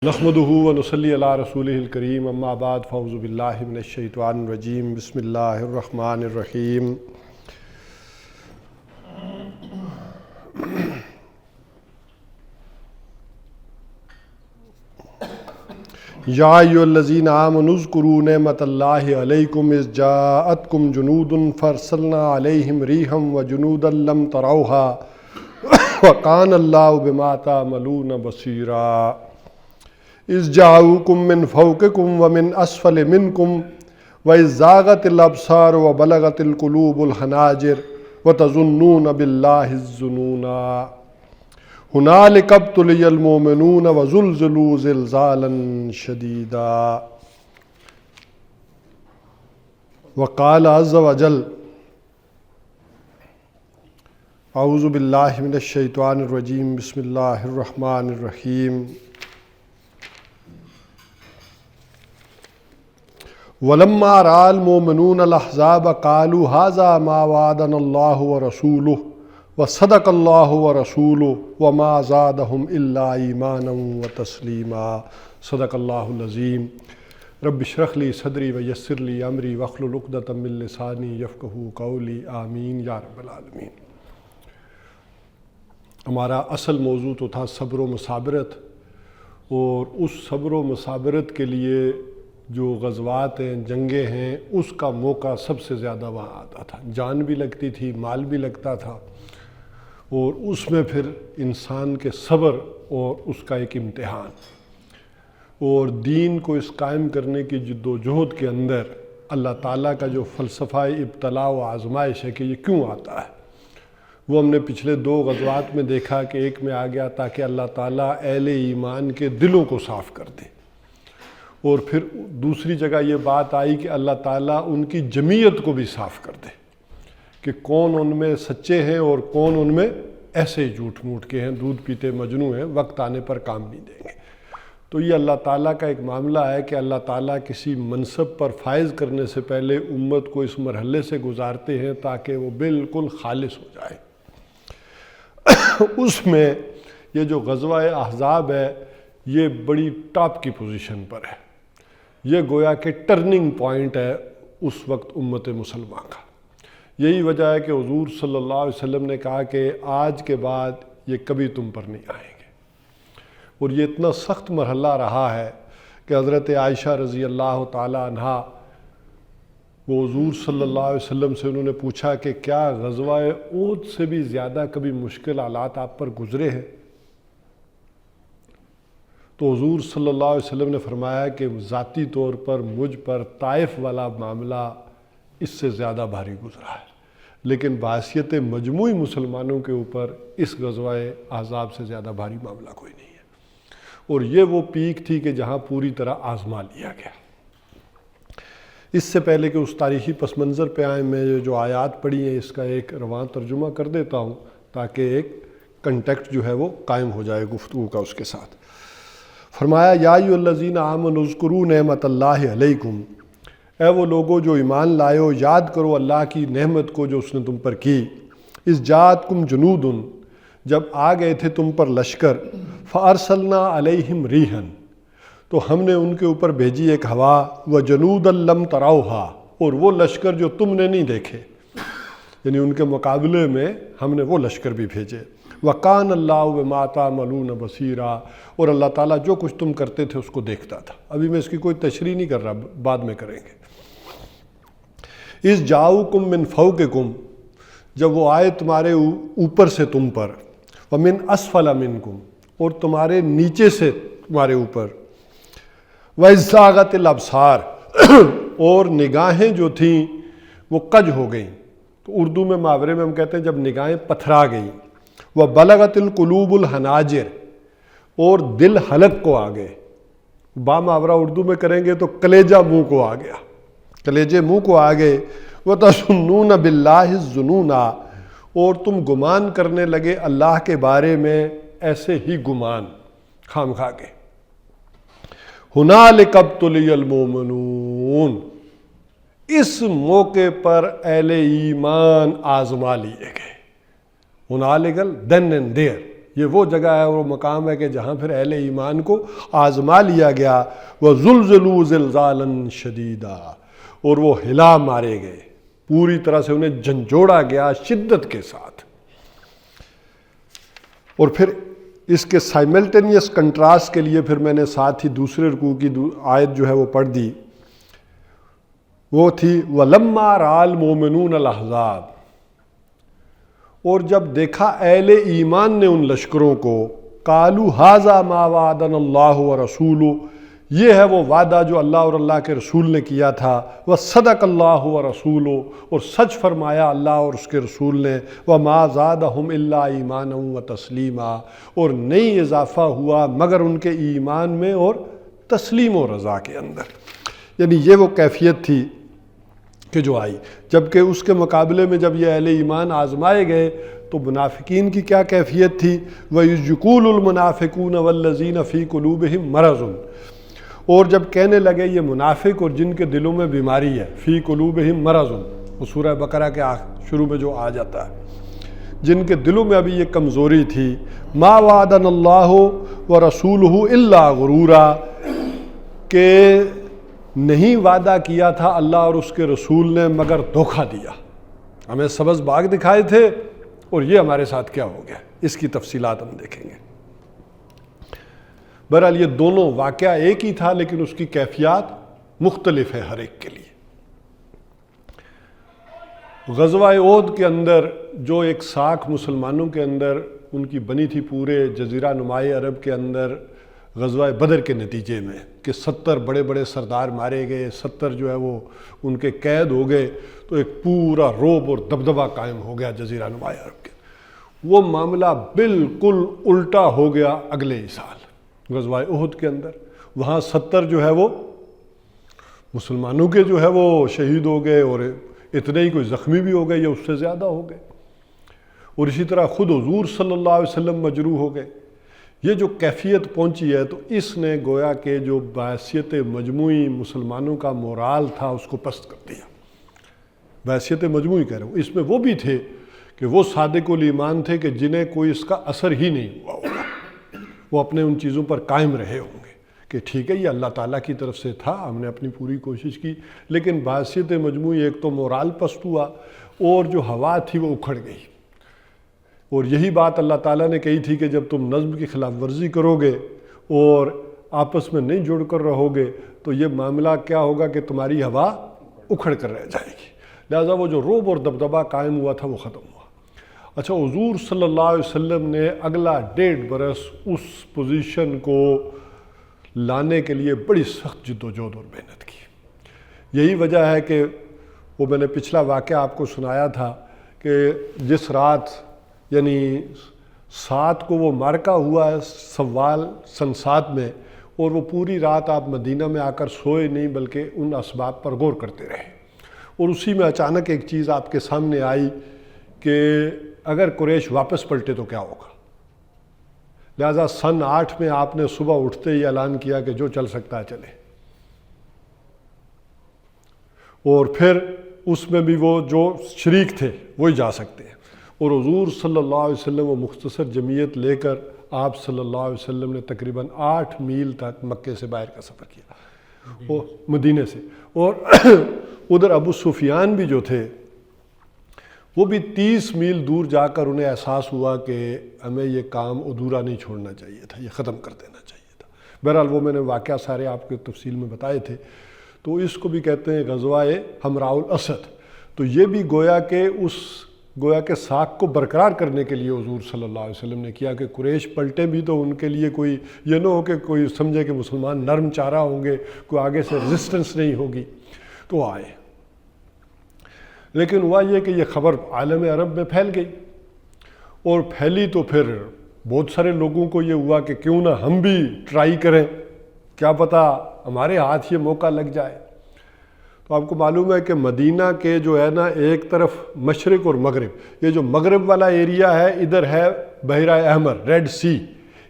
نحمدہ ونصلی علی رسولہ الکریم اما بعد فاعوذ باللہ من الشیطان الرجیم بسم اللہ الرحمن الرحیم یا ایھا الذین آمنوا اذکروا نعمت اللہ علیکم اذ جاءتکم جنود فارسلنا علیہم ریحا وجنودا لم تروھا وکان اللہ بما تعملون بصیرا اذ جاءوکم من فوقکم ومن اسفل منکم واذ زاغت الابصار وبلغت القلوب الحناجر وتظنون باللہ الظنونا ہنالک ابتلی المؤمنون وزلزلوا زلزالا شدیدا وقال عز وجل اعوذ باللہ من الشیطان الرجیم بسم اللہ الرحمن الرحیم وَلَمَّا رَأَى الْمُؤْمِنُونَ الْأَحْزَابَ قَالُوا هَذَا مَا وَعَدَنَا اللَّهُ وَرَسُولُهُ وَصَدَقَ اللَّهُ وَرَسُولُهُ وَمَا زَادَهُمْ إِلَّا إِيمَانًا وَتَسْلِيمًا صدق اللہ العظیم رب اشرح لی صدری ویسر لی امری واحلل عقدۃ من لسانی یفقہوا قولی آمین یا رب العالمین۔ ہمارا اصل موضوع تو تھا صبر و مصابرت، اور اس صبر و مصابرت کے لیے جو غزوات ہیں، جنگیں ہیں، اس کا موقع سب سے زیادہ وہاں آتا تھا، جان بھی لگتی تھی، مال بھی لگتا تھا، اور اس میں پھر انسان کے صبر اور اس کا ایک امتحان اور دین کو اس قائم کرنے کی جد و جہد کے اندر اللہ تعالیٰ کا جو فلسفہ ابتلاء و آزمائش ہے کہ یہ کیوں آتا ہے، وہ ہم نے پچھلے 2 غزوات میں دیکھا کہ ایک میں آ گیا تاکہ اللہ تعالیٰ اہل ایمان کے دلوں کو صاف کر دے، اور پھر دوسری جگہ یہ بات آئی کہ اللہ تعالیٰ ان کی جمعیت کو بھی صاف کر دے کہ کون ان میں سچے ہیں اور کون ان میں ایسے ہی جھوٹ موٹ کے ہیں، دودھ پیتے مجنوں ہیں، وقت آنے پر کام نہیں دیں گے۔ تو یہ اللہ تعالیٰ کا ایک معاملہ ہے کہ اللہ تعالیٰ کسی منصب پر فائز کرنے سے پہلے امت کو اس مرحلے سے گزارتے ہیں تاکہ وہ بالکل خالص ہو جائے۔ اس میں یہ جو غزوہ احزاب ہے یہ بڑی ٹاپ کی پوزیشن پر ہے، یہ گویا کہ ٹرننگ پوائنٹ ہے اس وقت امت مسلمہ کا۔ یہی وجہ ہے کہ حضور صلی اللہ علیہ وسلم نے کہا کہ آج کے بعد یہ کبھی تم پر نہیں آئیں گے، اور یہ اتنا سخت مرحلہ رہا ہے کہ حضرت عائشہ رضی اللہ تعالی عنہا وہ حضور صلی اللہ علیہ وسلم سے انہوں نے پوچھا کہ کیا غزوہ احد سے بھی زیادہ کبھی مشکل حالات آپ پر گزرے ہیں؟ تو حضور صلی اللہ علیہ وسلم نے فرمایا کہ ذاتی طور پر مجھ پر طائف والا معاملہ اس سے زیادہ بھاری گزرا ہے، لیکن بحیثیت مجموعی مسلمانوں کے اوپر اس غزوہ احزاب سے زیادہ بھاری معاملہ کوئی نہیں ہے، اور یہ وہ پیک تھی کہ جہاں پوری طرح آزما لیا گیا۔ اس سے پہلے کہ اس تاریخی پس منظر پہ آئیں، میں جو آیات پڑھی ہیں اس کا ایک رواں ترجمہ کر دیتا ہوں تاکہ ایک کنٹیکٹ جو ہے وہ قائم ہو جائے گفتگو کا اس کے ساتھ۔ فرمایا یا ایھا الذین آمنوا اذکروا نعمت اللہ علیکم، اے وہ لوگو جو ایمان لائے ہو، یاد کرو اللہ کی نعمت کو جو اس نے تم پر کی۔ اذ جاءتکم جنود، جب آ گئے تھے تم پر لشکر، فارسلنا علیہم ریحا، تو ہم نے ان کے اوپر بھیجی ایک ہوا، وجنودا لم تروھا، اور وہ لشکر جو تم نے نہیں دیکھے، یعنی ان کے مقابلے میں ہم نے وہ لشکر بھی بھیجے۔ وَقَانَ اللَّهُ بِمَا تَعْمَلُونَ بَصِيرًا، اور اللہ تعالیٰ جو کچھ تم کرتے تھے اس کو دیکھتا تھا۔ ابھی میں اس کی کوئی تشریح نہیں کر رہا، بعد میں کریں گے۔ اِذْ جَاءُوكُم مِّن فَوْقِكُم، جب وہ آئے تمہارے اوپر سے تم پر، وَمِنْ أَسْفَلَ مِنْكُمْ، اور تمہارے نیچے سے تمہارے اوپر، وَإِذْ زَاغَتِ الْأَبْصَارُ، اور نگاہیں جو تھیں وہ کج ہو گئیں۔ تو اردو میں محاورے میں ہم کہتے ہیں جب نگاہیں پتھرا گئیں۔ وَبَلَغَتِ الْقُلُوبُ الْحَنَاجِرَ، اور دل حلق کو آ گئے۔ با محاورہ اردو میں کریں گے تو کلیجہ منہ کو آ گیا، کلیجے منہ کو آ گئے۔ وَتَظُنُّونَ بِاللَّهِ الظُّنُونَ، اور تم گمان کرنے لگے اللہ کے بارے میں ایسے ہی گمان خام خواہ کے۔ ہُنَالِکَ ابْتُلِیَ الْمُؤْمِنُونَ، اس موقع پر اہل ایمان آزما لیے گئے۔ ہنالک دین اینڈ دیر، یہ وہ جگہ ہے اور وہ مقام ہے کہ جہاں پھر اہل ایمان کو آزما لیا گیا. وَزُلْزِلُوا زِلْزَالًا شَدِيدًا، اور وہ ہلا مارے گئے، پوری طرح سے انہیں جھنجھوڑا گیا شدت کے ساتھ. اور پھر اس کے سائملٹینیس کنٹراسٹ کے لیے پھر میں نے ساتھ ہی دوسرے رکوع کی آیت جو ہے وہ پڑھ دی، وہ تھی وَلَمَّا رَأَى الْمُؤْمِنُونَ الْأَحْزَابَ، اور جب دیکھا اہل ایمان نے ان لشکروں کو، قالوا ھذا ما وعدنا اللہ ورسولہ، یہ ہے وہ وعدہ جو اللہ اور اللہ کے رسول نے کیا تھا، وصدق اللہ ورسولہ، اور سچ فرمایا اللہ اور اس کے رسول نے، وما زادہم الا ایمانا وتسلیما، اور نہیں اضافہ ہوا مگر ان کے ایمان میں اور تسلیم و رضا کے اندر. یعنی یہ وہ کیفیت تھی کہ جو آئی. جبکہ اس کے مقابلے میں جب یہ اہل ایمان آزمائے گئے تو منافقین کی کیا کیفیت تھی؟ وَيَقُولُ الْمُنَافِقُونَ وَالَّذِينَ فِي قُلُوبِهِم مَرَضٌ، اور جب کہنے لگے یہ منافق اور جن کے دلوں میں بیماری ہے، فی قلوبہم مرض، وہ سورہ بقرہ کے شروع میں جو آ جاتا ہے، جن کے دلوں میں ابھی یہ کمزوری تھی، ما وعدنا اللہ ورسولہ الا غرورا، کہ نہیں وعدہ کیا تھا اللہ اور اس کے رسول نے مگر دھوکہ دیا. ہمیں سبز باغ دکھائے تھے اور یہ ہمارے ساتھ کیا ہو گیا، اس کی تفصیلات ہم دیکھیں گے. بہرحال یہ دونوں واقعہ ایک ہی تھا لیکن اس کی کیفیات مختلف ہے ہر ایک کے لیے. غزوہ احد کے اندر جو ایک ساکھ مسلمانوں کے اندر ان کی بنی تھی پورے جزیرہ نمائے عرب کے اندر غزوہ بدر کے نتیجے میں، کہ 70 بڑے بڑے سردار مارے گئے، 70 جو ہے وہ ان کے قید ہو گئے، تو ایک پورا رعب اور دبدبہ قائم ہو گیا جزیرہ نمائے عرب کے. وہ معاملہ بالکل الٹا ہو گیا اگلے ہی سال غزوہ احد کے اندر. وہاں 70 جو ہے وہ مسلمانوں کے جو ہے وہ شہید ہو گئے، اور اتنے ہی کوئی زخمی بھی ہو گئے یا اس سے زیادہ ہو گئے. اور اسی طرح خود حضور صلی اللہ علیہ وسلم مجروح ہو گئے. یہ جو کیفیت پہنچی ہے تو اس نے گویا کہ جو بحیثیت مجموعی مسلمانوں کا مورال تھا اس کو پست کر دیا. بحیثیت مجموعی کہہ رہا ہوں، اس میں وہ بھی تھے کہ وہ صادق الایمان تھے کہ جنہیں کوئی اس کا اثر ہی نہیں ہوا ہوگا، وہ اپنے ان چیزوں پر قائم رہے ہوں گے کہ ٹھیک ہے یہ اللہ تعالیٰ کی طرف سے تھا، ہم نے اپنی پوری کوشش کی. لیکن بحیثیت مجموعی ایک تو مورال پست ہوا اور جو ہوا تھی وہ اکھڑ گئی. اور یہی بات اللہ تعالیٰ نے کہی تھی کہ جب تم نظم کی خلاف ورزی کرو گے اور آپس میں نہیں جڑ کر رہو گے تو یہ معاملہ کیا ہوگا کہ تمہاری ہوا اکھڑ کر رہ جائے گی. لہٰذا وہ جو رعب اور دبدبہ قائم ہوا تھا وہ ختم ہوا. اچھا، حضور صلی اللہ علیہ وسلم نے اگلا 1.5 برس اس پوزیشن کو لانے کے لیے بڑی سخت جدوجہد اور محنت کی. یہی وجہ ہے کہ وہ میں نے پچھلا واقعہ آپ کو سنایا تھا کہ جس رات یعنی 7 کو وہ معرکہ ہوا ہے سوال سن 7 میں، اور وہ پوری رات آپ مدینہ میں آ کر سوئے نہیں بلکہ ان اسباب پر غور کرتے رہے. اور اسی میں اچانک ایک چیز آپ کے سامنے آئی کہ اگر قریش واپس پلٹے تو کیا ہوگا. لہٰذا سن 8 میں آپ نے صبح اٹھتے ہی اعلان کیا کہ جو چل سکتا ہے چلے. اور پھر اس میں بھی وہ جو شریک تھے وہی جا سکتے ہیں. اور حضور صلی اللہ علیہ وسلم وہ مختصر جمعیت لے کر آپ صلی اللہ علیہ وسلم نے تقریباً 8 میل تک مکے سے باہر کا سفر کیا، مدینے سے. اور ادھر ابو سفیان بھی جو تھے وہ بھی 30 میل دور جا کر انہیں احساس ہوا کہ ہمیں یہ کام ادھورا نہیں چھوڑنا چاہیے تھا، یہ ختم کر دینا چاہیے تھا. بہرحال وہ میں نے واقعہ سارے آپ کے تفصیل میں بتائے تھے. تو اس کو بھی کہتے ہیں غزوہ حمراء الاسد. تو یہ بھی گویا کہ ساکھ کو برقرار کرنے کے لیے حضور صلی اللہ علیہ وسلم نے کیا کہ قریش پلٹے بھی تو ان کے لیے کوئی یہ نہ ہو کہ کوئی سمجھے کہ مسلمان نرم چارہ ہوں گے، کوئی آگے سے ریزسٹنس نہیں ہوگی. تو آئے. لیکن ہوا یہ کہ یہ خبر عالم عرب میں پھیل گئی، اور پھیلی تو پھر بہت سارے لوگوں کو یہ ہوا کہ کیوں نہ ہم بھی ٹرائی کریں، کیا پتہ ہمارے ہاتھ یہ موقع لگ جائے. تو آپ کو معلوم ہے کہ مدینہ کے جو ہے نا ایک طرف مشرق اور مغرب، یہ جو مغرب والا ایریا ہے ادھر ہے بحیرہ احمر، ریڈ سی.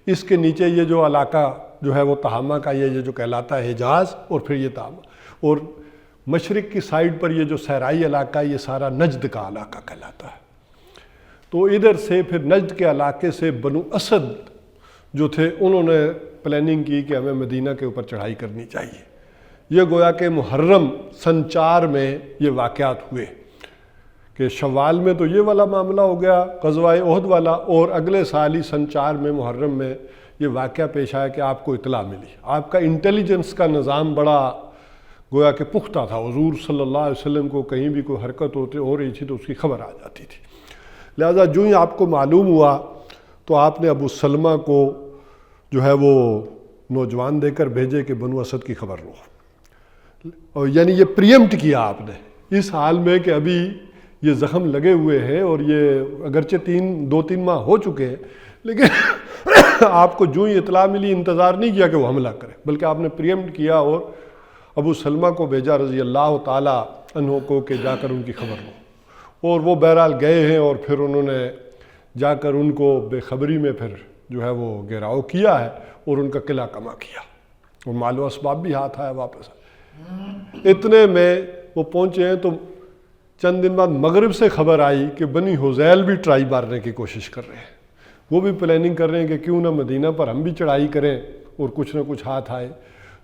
اس کے نیچے یہ جو علاقہ جو ہے وہ تہامہ کا یہ جو کہلاتا ہے حجاز، اور پھر یہ تہامہ. اور مشرق کی سائڈ پر یہ جو صحرائی علاقہ ہے یہ سارا نجد کا علاقہ کہلاتا ہے. تو ادھر سے پھر نجد کے علاقے سے بنو اسد جو تھے انہوں نے پلاننگ کی کہ ہمیں مدینہ کے اوپر چڑھائی کرنی چاہیے. یہ گویا کہ محرم سن 4 میں یہ واقعات ہوئے کہ شوال میں تو یہ والا معاملہ ہو گیا غزوہ احد والا، اور اگلے سال ہی سن 4 میں محرم میں یہ واقعہ پیش آیا کہ آپ کو اطلاع ملی. آپ کا انٹیلیجنس کا نظام بڑا گویا کہ پختہ تھا. حضور صلی اللہ علیہ وسلم کو کہیں بھی کوئی حرکت ہو رہی تھی تو اس کی خبر آ جاتی تھی. لہذا جو ہی آپ کو معلوم ہوا تو آپ نے ابو سلمہ کو جو ہے وہ نوجوان دے کر بھیجے کہ بنو اسد کی خبر لو. اور یعنی یہ پریمپٹ کیا آپ نے اس حال میں کہ ابھی یہ زخم لگے ہوئے ہیں اور یہ اگرچہ 2-3 ماہ ہو چکے ہیں، لیکن آپ کو جو ہی اطلاع ملی انتظار نہیں کیا کہ وہ حملہ کرے، بلکہ آپ نے پریمپٹ کیا اور ابو سلمہ کو بھیجا رضی اللہ تعالی عنہ کو کہ جا کر ان کی خبر لو. اور وہ بہرحال گئے ہیں اور پھر انہوں نے جا کر ان کو بے خبری میں پھر جو ہے وہ گھیراؤ کیا ہے اور ان کا قلعہ کما کیا اور مال و اسباب بھی ہاتھ آیا واپس. اتنے میں وہ پہنچے ہیں تو چند دن بعد مغرب سے خبر آئی کہ بنی حذیل بھی ٹرائی مارنے کی کوشش کر رہے ہیں. وہ بھی پلاننگ کر رہے ہیں کہ کیوں نہ مدینہ پر ہم بھی چڑھائی کریں اور کچھ نہ کچھ ہاتھ آئے.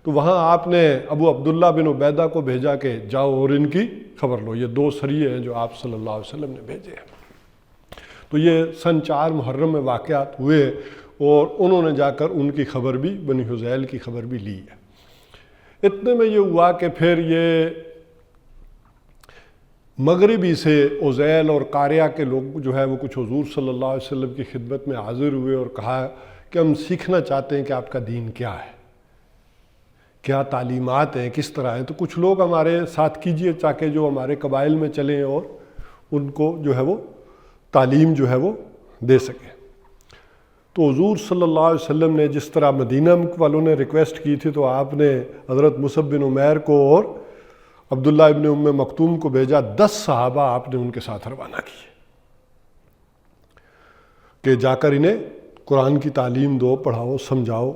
تو وہاں آپ نے ابو عبداللہ بن عبیدہ کو بھیجا کہ جاؤ اور ان کی خبر لو. یہ 2 سریے ہیں جو آپ صلی اللہ علیہ وسلم نے بھیجے ہیں. تو یہ سن 4 محرم میں واقعات ہوئے اور انہوں نے جا کر ان کی خبر بھی بنی حذیل کی خبر بھی لی ہے. اتنے میں یہ ہوا کہ پھر یہ مغربی سے عزیل اور قاریہ کے لوگ جو ہے وہ کچھ حضور صلی اللہ علیہ وسلم کی خدمت میں حاضر ہوئے اور کہا کہ ہم سیکھنا چاہتے ہیں کہ آپ کا دین کیا ہے، کیا تعلیمات ہیں، کس طرح ہیں. تو کچھ لوگ ہمارے ساتھ کیجئے تاکہ جو ہمارے قبائل میں چلیں اور ان کو جو ہے وہ تعلیم جو ہے وہ دے سکیں. تو حضور صلی اللہ علیہ وسلم نے جس طرح مدینہ والوں نے ریکویسٹ کی تھی تو آپ نے حضرت مصعب بن عمیر کو اور عبداللہ ابن ام مکتوم کو بھیجا. 10 صحابہ آپ نے ان کے ساتھ روانہ کیے کہ جا کر انہیں قرآن کی تعلیم دو، پڑھاؤ، سمجھاؤ.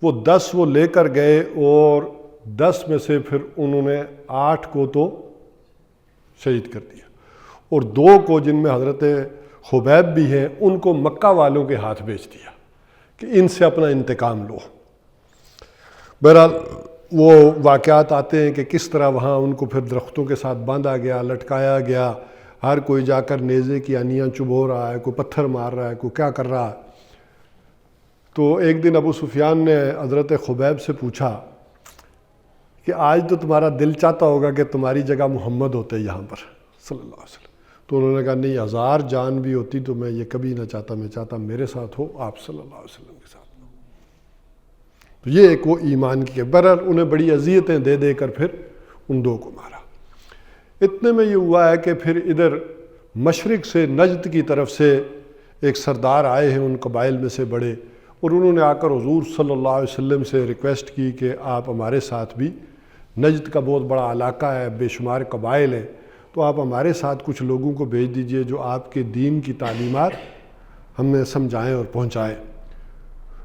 وہ 10 وہ لے کر گئے اور 10 میں سے پھر انہوں نے 8 کو تو شہید کر دیا اور 2 کو جن میں حضرت خبیب بھی ہیں ان کو مکہ والوں کے ہاتھ بیچ دیا کہ ان سے اپنا انتقام لو. بہرحال وہ واقعات آتے ہیں کہ کس طرح وہاں ان کو پھر درختوں کے ساتھ باندھا گیا، لٹکایا گیا، ہر کوئی جا کر نیزے کی آنیاں چبھو رہا ہے، کوئی پتھر مار رہا ہے، کوئی کیا کر رہا ہے. تو ایک دن ابو سفیان نے حضرت خبیب سے پوچھا کہ آج تو تمہارا دل چاہتا ہوگا کہ تمہاری جگہ محمد ہوتے یہاں پر صلی اللہ علیہ وسلم. تو انہوں نے کہا نہیں، 1000 جان بھی ہوتی تو میں یہ کبھی نہ چاہتا، میں چاہتا میرے ساتھ ہو آپ صلی اللہ علیہ وسلم کے ساتھ. تو یہ ایک وہ ایمان کی ہے. بہرحال انہیں بڑی اذیتیں دے دے کر پھر ان 2 کو مارا. اتنے میں یہ ہوا ہے کہ پھر ادھر مشرق سے نجد کی طرف سے ایک سردار آئے ہیں ان قبائل میں سے بڑے، اور انہوں نے آ کر حضور صلی اللہ علیہ وسلم سے ریکویسٹ کی کہ آپ ہمارے ساتھ بھی، نجد کا بہت بڑا علاقہ ہے، بے شمار قبائل ہیں، تو آپ ہمارے ساتھ کچھ لوگوں کو بھیج دیجئے جو آپ کے دین کی تعلیمات ہمیں سمجھائیں اور پہنچائیں.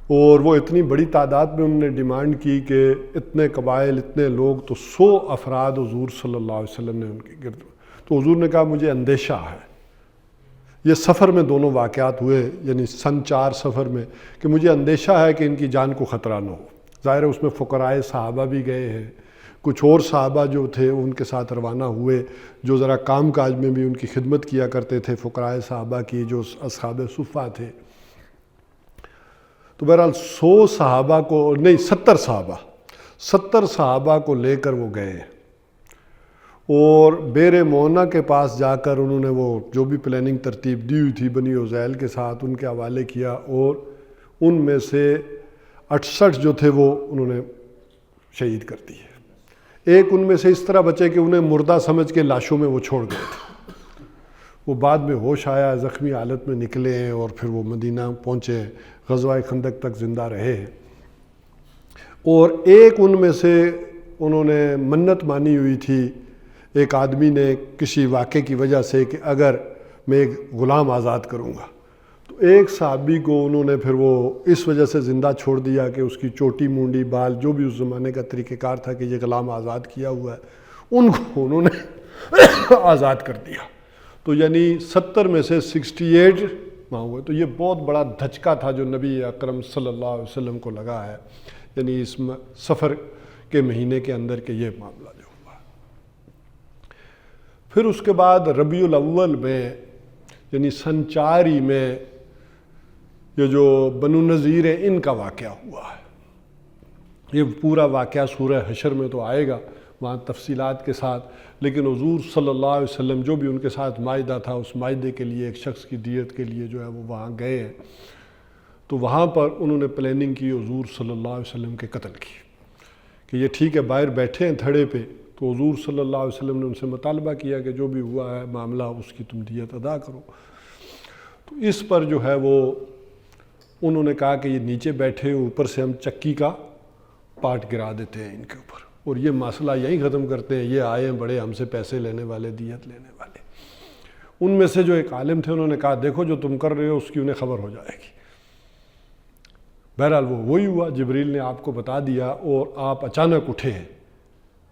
اور وہ اتنی بڑی تعداد میں انہوں نے ڈیمانڈ کی کہ اتنے قبائل، اتنے لوگ، تو 100 افراد حضور صلی اللہ علیہ وسلم نے ان کے گرد. تو حضور نے کہا مجھے اندیشہ ہے. یہ سفر میں دونوں واقعات ہوئے، یعنی سن 4 سفر میں، کہ مجھے اندیشہ ہے کہ ان کی جان کو خطرہ نہ ہو. ظاہر ہے اس میں فقرائے صحابہ بھی گئے ہیں، کچھ اور صحابہ جو تھے ان کے ساتھ روانہ ہوئے جو ذرا کام کاج میں بھی ان کی خدمت کیا کرتے تھے، فقرائے صحابہ کی جو اصحاب صفہ تھے. تو بہرحال 100 صحابہ کو نہیں، 70 صحابہ کو لے کر وہ گئے اور بیر مونا کے پاس جا کر انہوں نے وہ جو بھی پلاننگ ترتیب دی ہوئی تھی بنی عزیل کے ساتھ ان کے حوالے کیا، اور ان میں سے 68 جو تھے وہ انہوں نے شہید کر دیے. ایک ان میں سے اس طرح بچے کہ انہیں مردہ سمجھ کے لاشوں میں وہ چھوڑ گئے تھے. وہ بعد میں ہوش آیا، زخمی حالت میں نکلے ہیں اور پھر وہ مدینہ پہنچے، غزوہ خندق تک زندہ رہے. اور ایک ان میں سے انہوں نے منت مانی ہوئی تھی، ایک آدمی نے کسی واقعے کی وجہ سے کہ اگر میں ایک غلام آزاد کروں گا، تو ایک صحابی کو انہوں نے پھر وہ اس وجہ سے زندہ چھوڑ دیا کہ اس کی چوٹی مونڈی بال جو بھی اس زمانے کا طریقہ کار تھا کہ یہ غلام آزاد کیا ہوا ہے، ان کو انہوں نے آزاد کر دیا. تو یعنی 70 میں سے 68 وہاں ہوئے. تو یہ بہت بڑا دھچکا تھا جو نبی اکرم صلی اللہ علیہ وسلم کو لگا ہے، یعنی اس سفر کے مہینے کے اندر کہ یہ معاملہ جو ہوا. پھر اس کے بعد ربیع الاول میں یعنی سن 4 میں یہ جو بنو نذیر ہیں ان کا واقعہ ہوا ہے. یہ پورا واقعہ سورہ حشر میں تو آئے گا وہاں تفصیلات کے ساتھ، لیکن حضور صلی اللہ علیہ وسلم جو بھی ان کے ساتھ معاہدہ تھا اس معاہدے کے لیے ایک شخص کی دیت کے لیے جو ہے وہ وہاں گئے ہیں. تو وہاں پر انہوں نے پلاننگ کی حضور صلی اللہ علیہ وسلم کے قتل کی کہ یہ ٹھیک ہے باہر بیٹھے ہیں تھڑے پہ. تو حضور صلی اللہ علیہ وسلم نے ان سے مطالبہ کیا کہ جو بھی ہوا ہے معاملہ اس کی تم دیت ادا کرو. تو اس پر جو ہے وہ انہوں نے کہا کہ یہ نیچے بیٹھے اوپر سے ہم چکی کا پارٹ گرا دیتے ہیں ان کے اوپر اور یہ مسئلہ یہیں ختم کرتے ہیں. یہ آئے ہیں بڑے ہم سے پیسے لینے والے، دیت لینے والے. ان میں سے جو ایک عالم تھے انہوں نے کہا دیکھو جو تم کر رہے ہو اس کی انہیں خبر ہو جائے گی. بہرحال وہی ہوا، جبریل نے آپ کو بتا دیا اور آپ اچانک اٹھے ہیں.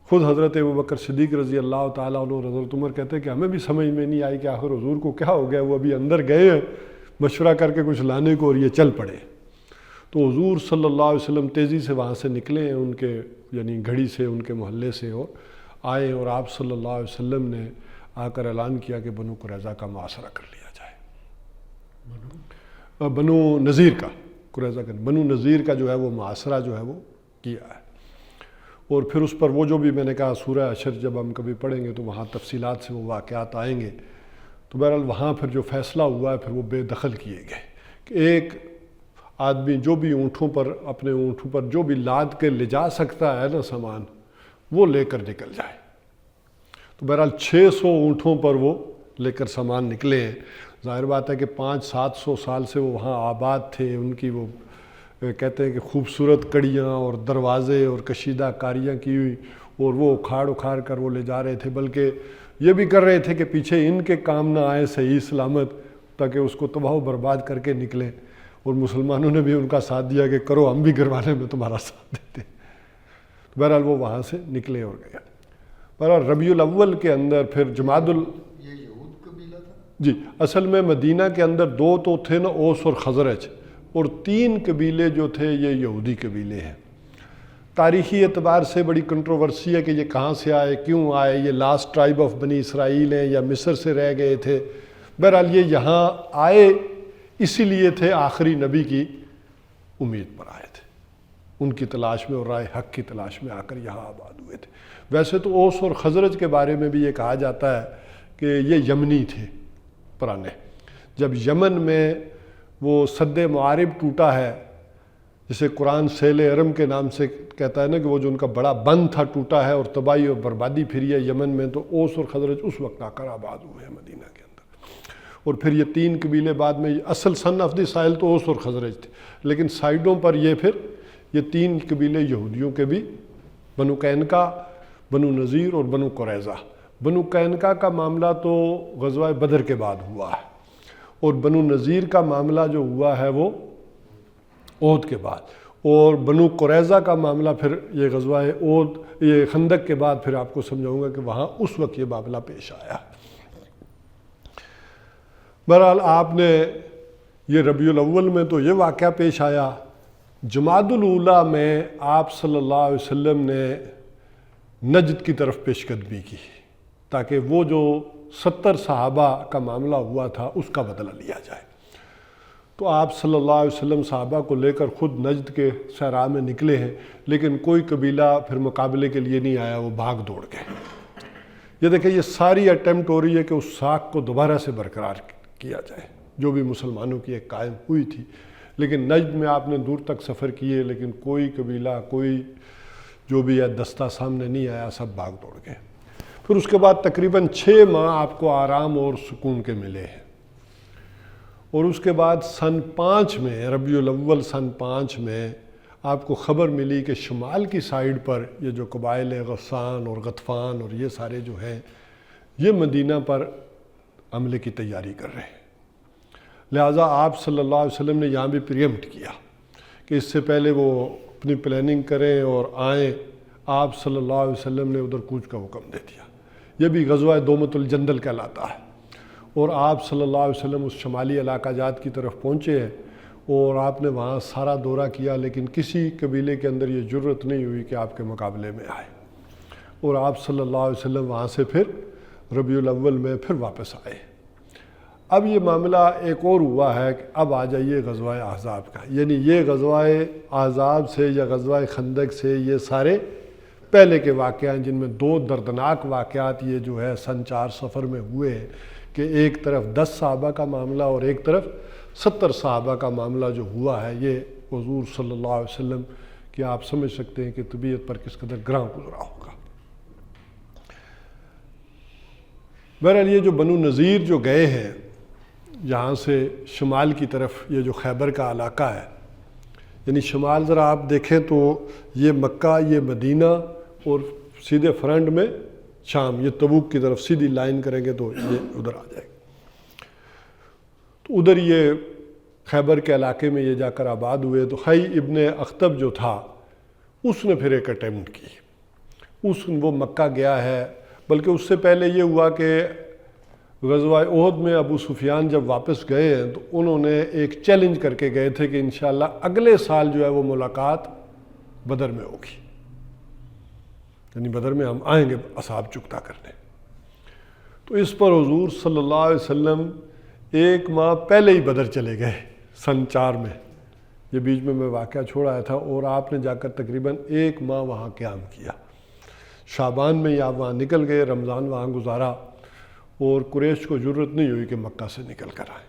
خود حضرت ابوبکر صدیق رضی اللہ تعالیٰ عنہ اور حضرت عمر کہتے ہیں کہ ہمیں بھی سمجھ میں نہیں آئی کہ آخر حضور کو کیا ہو گیا. وہ ابھی اندر گئے ہیں مشورہ کر کے کچھ لانے کو اور یہ چل پڑے. تو حضور صلی اللہ علیہ وسلم تیزی سے وہاں سے نکلے ہیں ان کے یعنی گھڑی سے، ان کے محلے سے، اور آئے اور آپ صلی اللہ علیہ وسلم نے آ کر اعلان کیا کہ بنو قریظہ کا محاصرہ کر لیا جائے. بنو نذیر کا، قریظہ کا بنو نذیر کا جو ہے وہ محاصرہ جو ہے وہ کیا ہے. اور پھر اس پر وہ جو بھی میں نے کہا سورہ حشر جب ہم کبھی پڑھیں گے تو وہاں تفصیلات سے وہ واقعات آئیں گے. تو بہرحال وہاں پھر جو فیصلہ ہوا ہے پھر وہ بے دخل کیے گئے کہ ایک آدمی جو بھی اونٹوں پر اپنے اونٹوں پر جو بھی لاد کے لے جا سکتا ہے نا سامان وہ لے کر نکل جائے. تو بہرحال 600 اونٹوں پر وہ لے کر سامان نکلے ہیں. ظاہر بات ہے کہ 500-700 سال سے وہ وہاں آباد تھے. ان کی وہ کہتے ہیں کہ خوبصورت کڑیاں اور دروازے اور کشیدہ کاریاں کی ہوئی اور وہ اکھاڑ کر وہ لے جا رہے تھے، بلکہ یہ بھی کر رہے تھے کہ پیچھے ان کے کام نہ آئے صحیح سلامت تاکہ اس کو تباہ و برباد کر کے نکلیں. اور مسلمانوں نے بھی ان کا ساتھ دیا کہ کرو ہم بھی گروانے میں تمہارا ساتھ دیتے. بہرحال وہ وہاں سے نکلے اور گئے. بہرحال ربیع الاول کے اندر پھر جمادی یہ یہود قبیلہ تھا؟ جی اصل میں مدینہ کے اندر 2 تو تھے نا، اوس اور خزرج، اور 3 قبیلے جو تھے یہ یہودی قبیلے ہیں. تاریخی اعتبار سے بڑی کنٹروورسی ہے کہ یہ کہاں سے آئے، کیوں آئے. یہ لاسٹ ٹرائب آف بنی اسرائیل ہیں یا مصر سے رہ گئے تھے. بہرحال یہ یہاں آئے اسی لیے تھے آخری نبی کی امید پر آئے تھے، ان کی تلاش میں اور رائے حق کی تلاش میں آ کر یہاں آباد ہوئے تھے. ویسے تو اوس اور خزرج کے بارے میں بھی یہ کہا جاتا ہے کہ یہ یمنی تھے پرانے. جب یمن میں وہ سد معارب ٹوٹا ہے، جسے قرآن سیل ارم کے نام سے کہتا ہے نا کہ وہ جو ان کا بڑا بند تھا ٹوٹا ہے اور تباہی اور بربادی پھری ہے یمن میں، تو اوس اور خزرج اس وقت آ کر آباد ہوئے ہیں مدینہ کے اندر. اور پھر یہ 3 قبیلے بعد میں، اصل سن آف دی سائل تو اوس اور خزرج تھے، لیکن سائڈوں پر یہ 3 قبیلے یہودیوں کے بھی، بنو قینقاع، بنو نذیر اور بنو قریظہ. بنو قینقاع کا معاملہ تو غزوہ بدر کے بعد ہوا ہے اور بنو نذیر کا معاملہ جو ہوا ہے وہ احد کے بعد، اور بنو قریظہ کا معاملہ پھر یہ غزوہ احد یہ خندق کے بعد پھر آپ کو سمجھاؤں گا کہ وہاں اس وقت یہ معاملہ پیش آیا. بہرحال آپ نے یہ ربیع الاول میں تو یہ واقعہ پیش آیا. جمادی الاولیٰ میں آپ صلی اللہ علیہ وسلم نے نجد کی طرف پیش قدمی کی تاکہ وہ جو 70 صحابہ کا معاملہ ہوا تھا اس کا بدلہ لیا جائے. تو آپ صلی اللہ علیہ وسلم صحابہ کو لے کر خود نجد کے صحرا میں نکلے ہیں، لیکن کوئی قبیلہ پھر مقابلے کے لیے نہیں آیا، وہ بھاگ دوڑ گئے. یہ دیکھیں یہ ساری اٹیمپٹ ہو رہی ہے کہ اس ساکھ کو دوبارہ سے برقرار کیا جائے جو بھی مسلمانوں کی ایک قائم ہوئی تھی. لیکن نجد میں آپ نے دور تک سفر کیے لیکن کوئی قبیلہ، کوئی جو بھی ہے دستہ سامنے نہیں آیا، سب بھاگ دوڑ گئے. پھر اس کے بعد تقریباً 6 ماہ آپ کو آرام اور سکون کے ملے ہیں. اور اس کے بعد سن 5 میں، ربیع الاول سن 5 میں آپ کو خبر ملی کہ شمال کی سائیڈ پر یہ جو قبائل غسان اور غطفان اور یہ سارے جو ہیں یہ مدینہ پر حملے کی تیاری کر رہے ہیں. لہٰذا آپ صلی اللہ علیہ وسلم نے یہاں بھی پریمپٹ کیا کہ اس سے پہلے وہ اپنی پلاننگ کریں اور آئیں. آپ صلی اللہ علیہ وسلم نے ادھر کوچ کا حکم دے دیا. یہ بھی غزوہ دومۃ الجندل کہلاتا ہے. اور آپ صلی اللہ علیہ وسلم اس شمالی علاقہ جات کی طرف پہنچے ہیں اور آپ نے وہاں سارا دورہ کیا، لیکن کسی قبیلے کے اندر یہ جرت نہیں ہوئی کہ آپ کے مقابلے میں آئے، اور آپ صلی اللہ علیہ وسلم وہاں سے پھر ربیع الاول میں پھر واپس آئے۔ اب یہ معاملہ ایک اور ہوا ہے کہ اب آ جائیے غزوہ احزاب کا، یعنی یہ غزوہ احزاب سے یا غزوہ خندق سے یہ سارے پہلے کے واقعہ ہیں، جن میں 2 دردناک واقعات یہ جو ہے سن 4 صفر میں ہوئے ہیں کہ ایک طرف 10 صحابہ کا معاملہ اور ایک طرف 70 صحابہ کا معاملہ جو ہوا ہے، یہ حضور صلی اللہ علیہ وسلم کہ آپ سمجھ سکتے ہیں کہ طبیعت پر کس قدر گراں گزرا ہوگا۔ بہرحال یہ جو بنو نذیر جو گئے ہیں یہاں سے شمال کی طرف، یہ جو خیبر کا علاقہ ہے، یعنی شمال ذرا آپ دیکھیں تو یہ مکہ، یہ مدینہ، اور سیدھے فرنٹ میں شام، یہ تبوک کی طرف سیدھی لائن کریں گے تو یہ ادھر آ جائے گا۔ تو ادھر یہ خیبر کے علاقے میں یہ جا کر آباد ہوئے۔ تو خی ابن اخطب جو تھا اس نے پھر ایک اٹیمپٹ کی، وہ مکہ گیا ہے، بلکہ اس سے پہلے یہ ہوا کہ غزوہ احد میں ابو سفیان جب واپس گئے ہیں تو انہوں نے ایک چیلنج کر کے گئے تھے کہ انشاءاللہ اگلے سال جو ہے وہ ملاقات بدر میں ہوگی، یعنی بدر میں ہم آئیں گے اصحاب چکتا کرنے۔ تو اس پر حضور صلی اللہ علیہ وسلم 1 ماہ پہلے ہی بدر چلے گئے سن 4 میں، یہ بیچ میں واقعہ چھوڑ آیا تھا، اور آپ نے جا کر تقریباً 1 ماہ وہاں قیام کیا۔ شعبان میں ہی آپ وہاں نکل گئے، رمضان وہاں گزارا، اور قریش کو ضرورت نہیں ہوئی کہ مکہ سے نکل کر آئے۔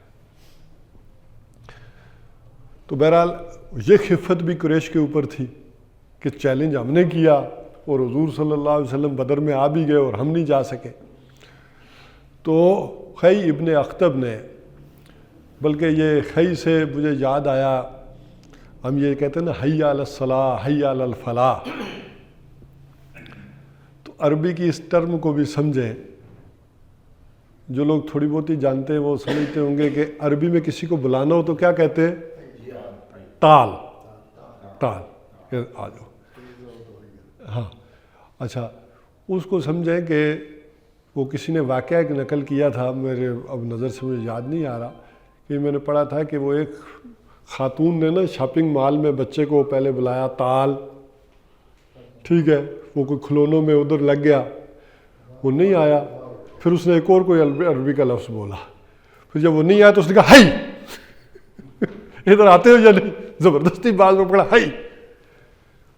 تو بہرحال یہ خفت بھی قریش کے اوپر تھی کہ چیلنج ہم نے کیا اور حضور صلی اللہ علیہ وسلم بدر میں آ بھی گئے اور ہم نہیں جا سکے۔ تو خی ابن اخطب نے، بلکہ یہ خی سے مجھے یاد آیا، ہم یہ کہتے ہیں نا حی علی الصلاح حی علی الفلاح، تو عربی کی اس ٹرم کو بھی سمجھیں۔ جو لوگ تھوڑی بہت ہی جانتے ہیں وہ سمجھتے ہوں گے کہ عربی میں کسی کو بلانا ہو تو کیا کہتے ہیں؟ ٹال، ٹال، آ جاؤ۔ ہاں اچھا، اس کو سمجھیں کہ وہ کسی نے واقعہ ایک نقل کیا تھا، میرے اب نظر سے مجھے یاد نہیں آ رہا، کہ میں نے پڑھا تھا کہ وہ ایک خاتون نے نا شاپنگ مال میں بچے کو پہلے بلایا تال، ٹھیک ہے، وہ کوئی کھلونوں میں ادھر لگ گیا، وہ نہیں آیا، پھر اس نے ایک اور کوئی عربی کا لفظ بولا، پھر جب وہ نہیں آیا تو اس نے کہا ہائی، ادھر آتے ہو یا نہیں، زبردستی باز میں پکڑا ہائی۔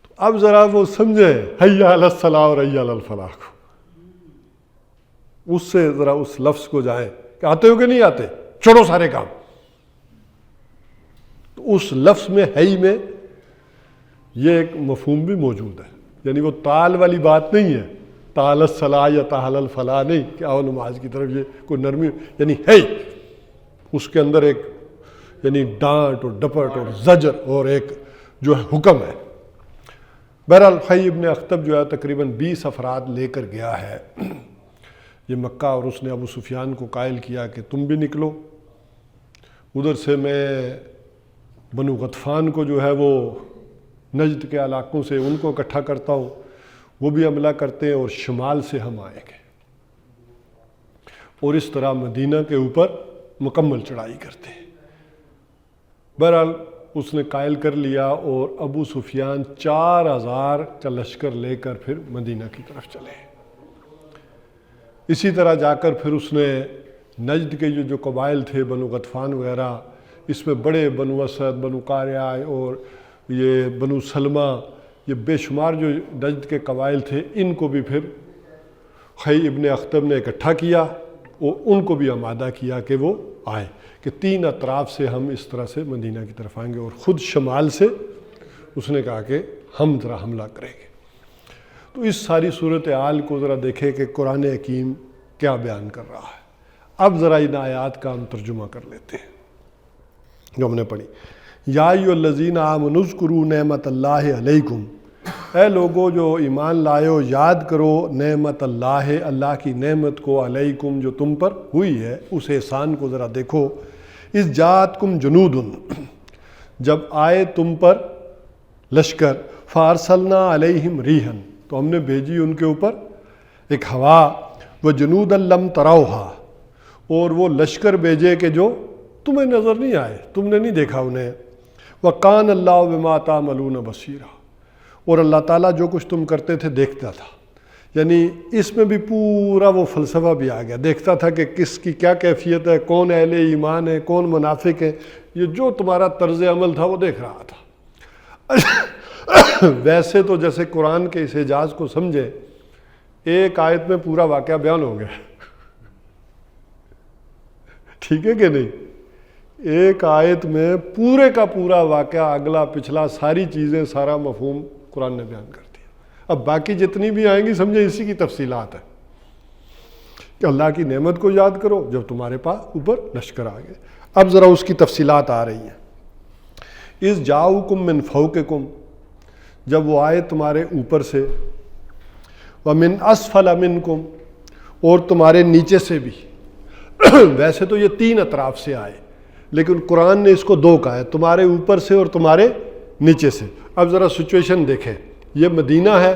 تو اب ذرا وہ سمجھیں حی علی الصلاح اور حی علی الفلاح کو، اس سے ذرا اس لفظ کو جائیں کہ آتے ہو کہ نہیں آتے، چھوڑو سارے کام۔ تو اس لفظ میں حی میں یہ ایک مفہوم بھی موجود ہے، یعنی وہ تال والی بات نہیں ہے، تعال الصلاح یا تعال الفلاح نہیں کہ آؤ نماز کی طرف، یہ کوئی نرمی، یعنی ہے اس کے اندر ایک یعنی ڈانٹ اور ڈپٹ اور زجر اور ایک جو ہے حکم ہے۔ بہرحال خی ابن اخطب جو ہے تقریباً 20 افراد لے کر گیا ہے یہ مکہ، اور اس نے ابو سفیان کو قائل کیا کہ تم بھی نکلو، ادھر سے میں بنو غطفان کو جو ہے وہ نجد کے علاقوں سے ان کو اکٹھا کرتا ہوں، وہ بھی حملہ کرتے ہیں، اور شمال سے ہم آئیں گے، اور اس طرح مدینہ کے اوپر مکمل چڑھائی کرتے ہیں۔ بہرحال اس نے قائل کر لیا، اور ابو سفیان 4000 کا لشکر لے کر پھر مدینہ کی طرف چلے۔ اسی طرح جا کر پھر اس نے نجد کے جو قبائل تھے بنو غطفان وغیرہ، اس میں بڑے بنو اسد، بنو قاریہ اور یہ بنو سلمہ، یہ بے شمار جو نجد کے قبائل تھے، ان کو بھی پھر خی ابن اخطب نے اکٹھا کیا اور ان کو بھی آمادہ کیا کہ وہ آئے، کہ 3 اطراف سے ہم اس طرح سے مدینہ کی طرف آئیں گے، اور خود شمال سے اس نے کہا کہ ہم ذرا حملہ کریں گے۔ تو اس ساری صورتحال کو ذرا دیکھیں کہ قرآن حکیم کیا بیان کر رہا ہے۔ اب ذرا ان آیات کا ہم ترجمہ کر لیتے ہیں جو ہم نے پڑھی۔ یا ایھا الذین آمنوا اذکروا نعمت اللہ علیکم، اے لوگو جو ایمان لائے ہو، یاد کرو نعمت اللہ، اللہ کی نعمت کو، علیکم جو تم پر ہوئی ہے، اس احسان کو ذرا دیکھو۔ اذ جاءتکم جنود، جب آئے تم پر لشکر، فارسلنا علیہم ریحا، تو ہم نے بھیجی ان کے اوپر ایک ہوا، وجنودا لم تروھا، اور وہ لشکر بھیجے کہ جو تمہیں نظر نہیں آئے، تم نے نہیں دیکھا انہیں. وَقَانَ اللَّهُ بِمَا تَعْمَلُونَ بَصِيرًا، اور اللہ تعالیٰ جو کچھ تم کرتے تھے دیکھتا تھا. یعنی اس میں بھی پورا وہ فلسفہ بھی آ گیا، دیکھتا تھا کہ کس کی کیا کیفیت ہے، کون اہل ایمان ہے، کون منافق ہے. یہ جو تمہارا طرز عمل تھا وہ دیکھ رہا تھا. ویسے تو جیسے قرآن کے اس اعجاز کو سمجھے، ایک آیت میں پورا واقعہ بیان ہو گیا. ٹھیک ہے کہ نہیں؟ ایک آیت میں پورے کا پورا واقعہ، اگلا پچھلا ساری چیزیں، سارا مفہوم قرآن نے بیان کر دیا. اب باقی جتنی بھی آئیں گی سمجھے اسی کی تفصیلات ہیں کہ اللہ کی نعمت کو یاد کرو جب تمہارے پاس اوپر لشکر آ گئے. اب ذرا اس کی تفصیلات آ رہی ہیں. اذ جاؤکم من فوقکم، جب وہ آئے تمہارے اوپر سے، ومن اسفل منکم، اور تمہارے نیچے سے بھی. ویسے تو یہ 3 اطراف سے آئے، لیکن قرآن نے اس کو 2 کہا ہے، تمہارے اوپر سے اور تمہارے نیچے سے. اب ذرا سچویشن دیکھیں، یہ مدینہ ہے،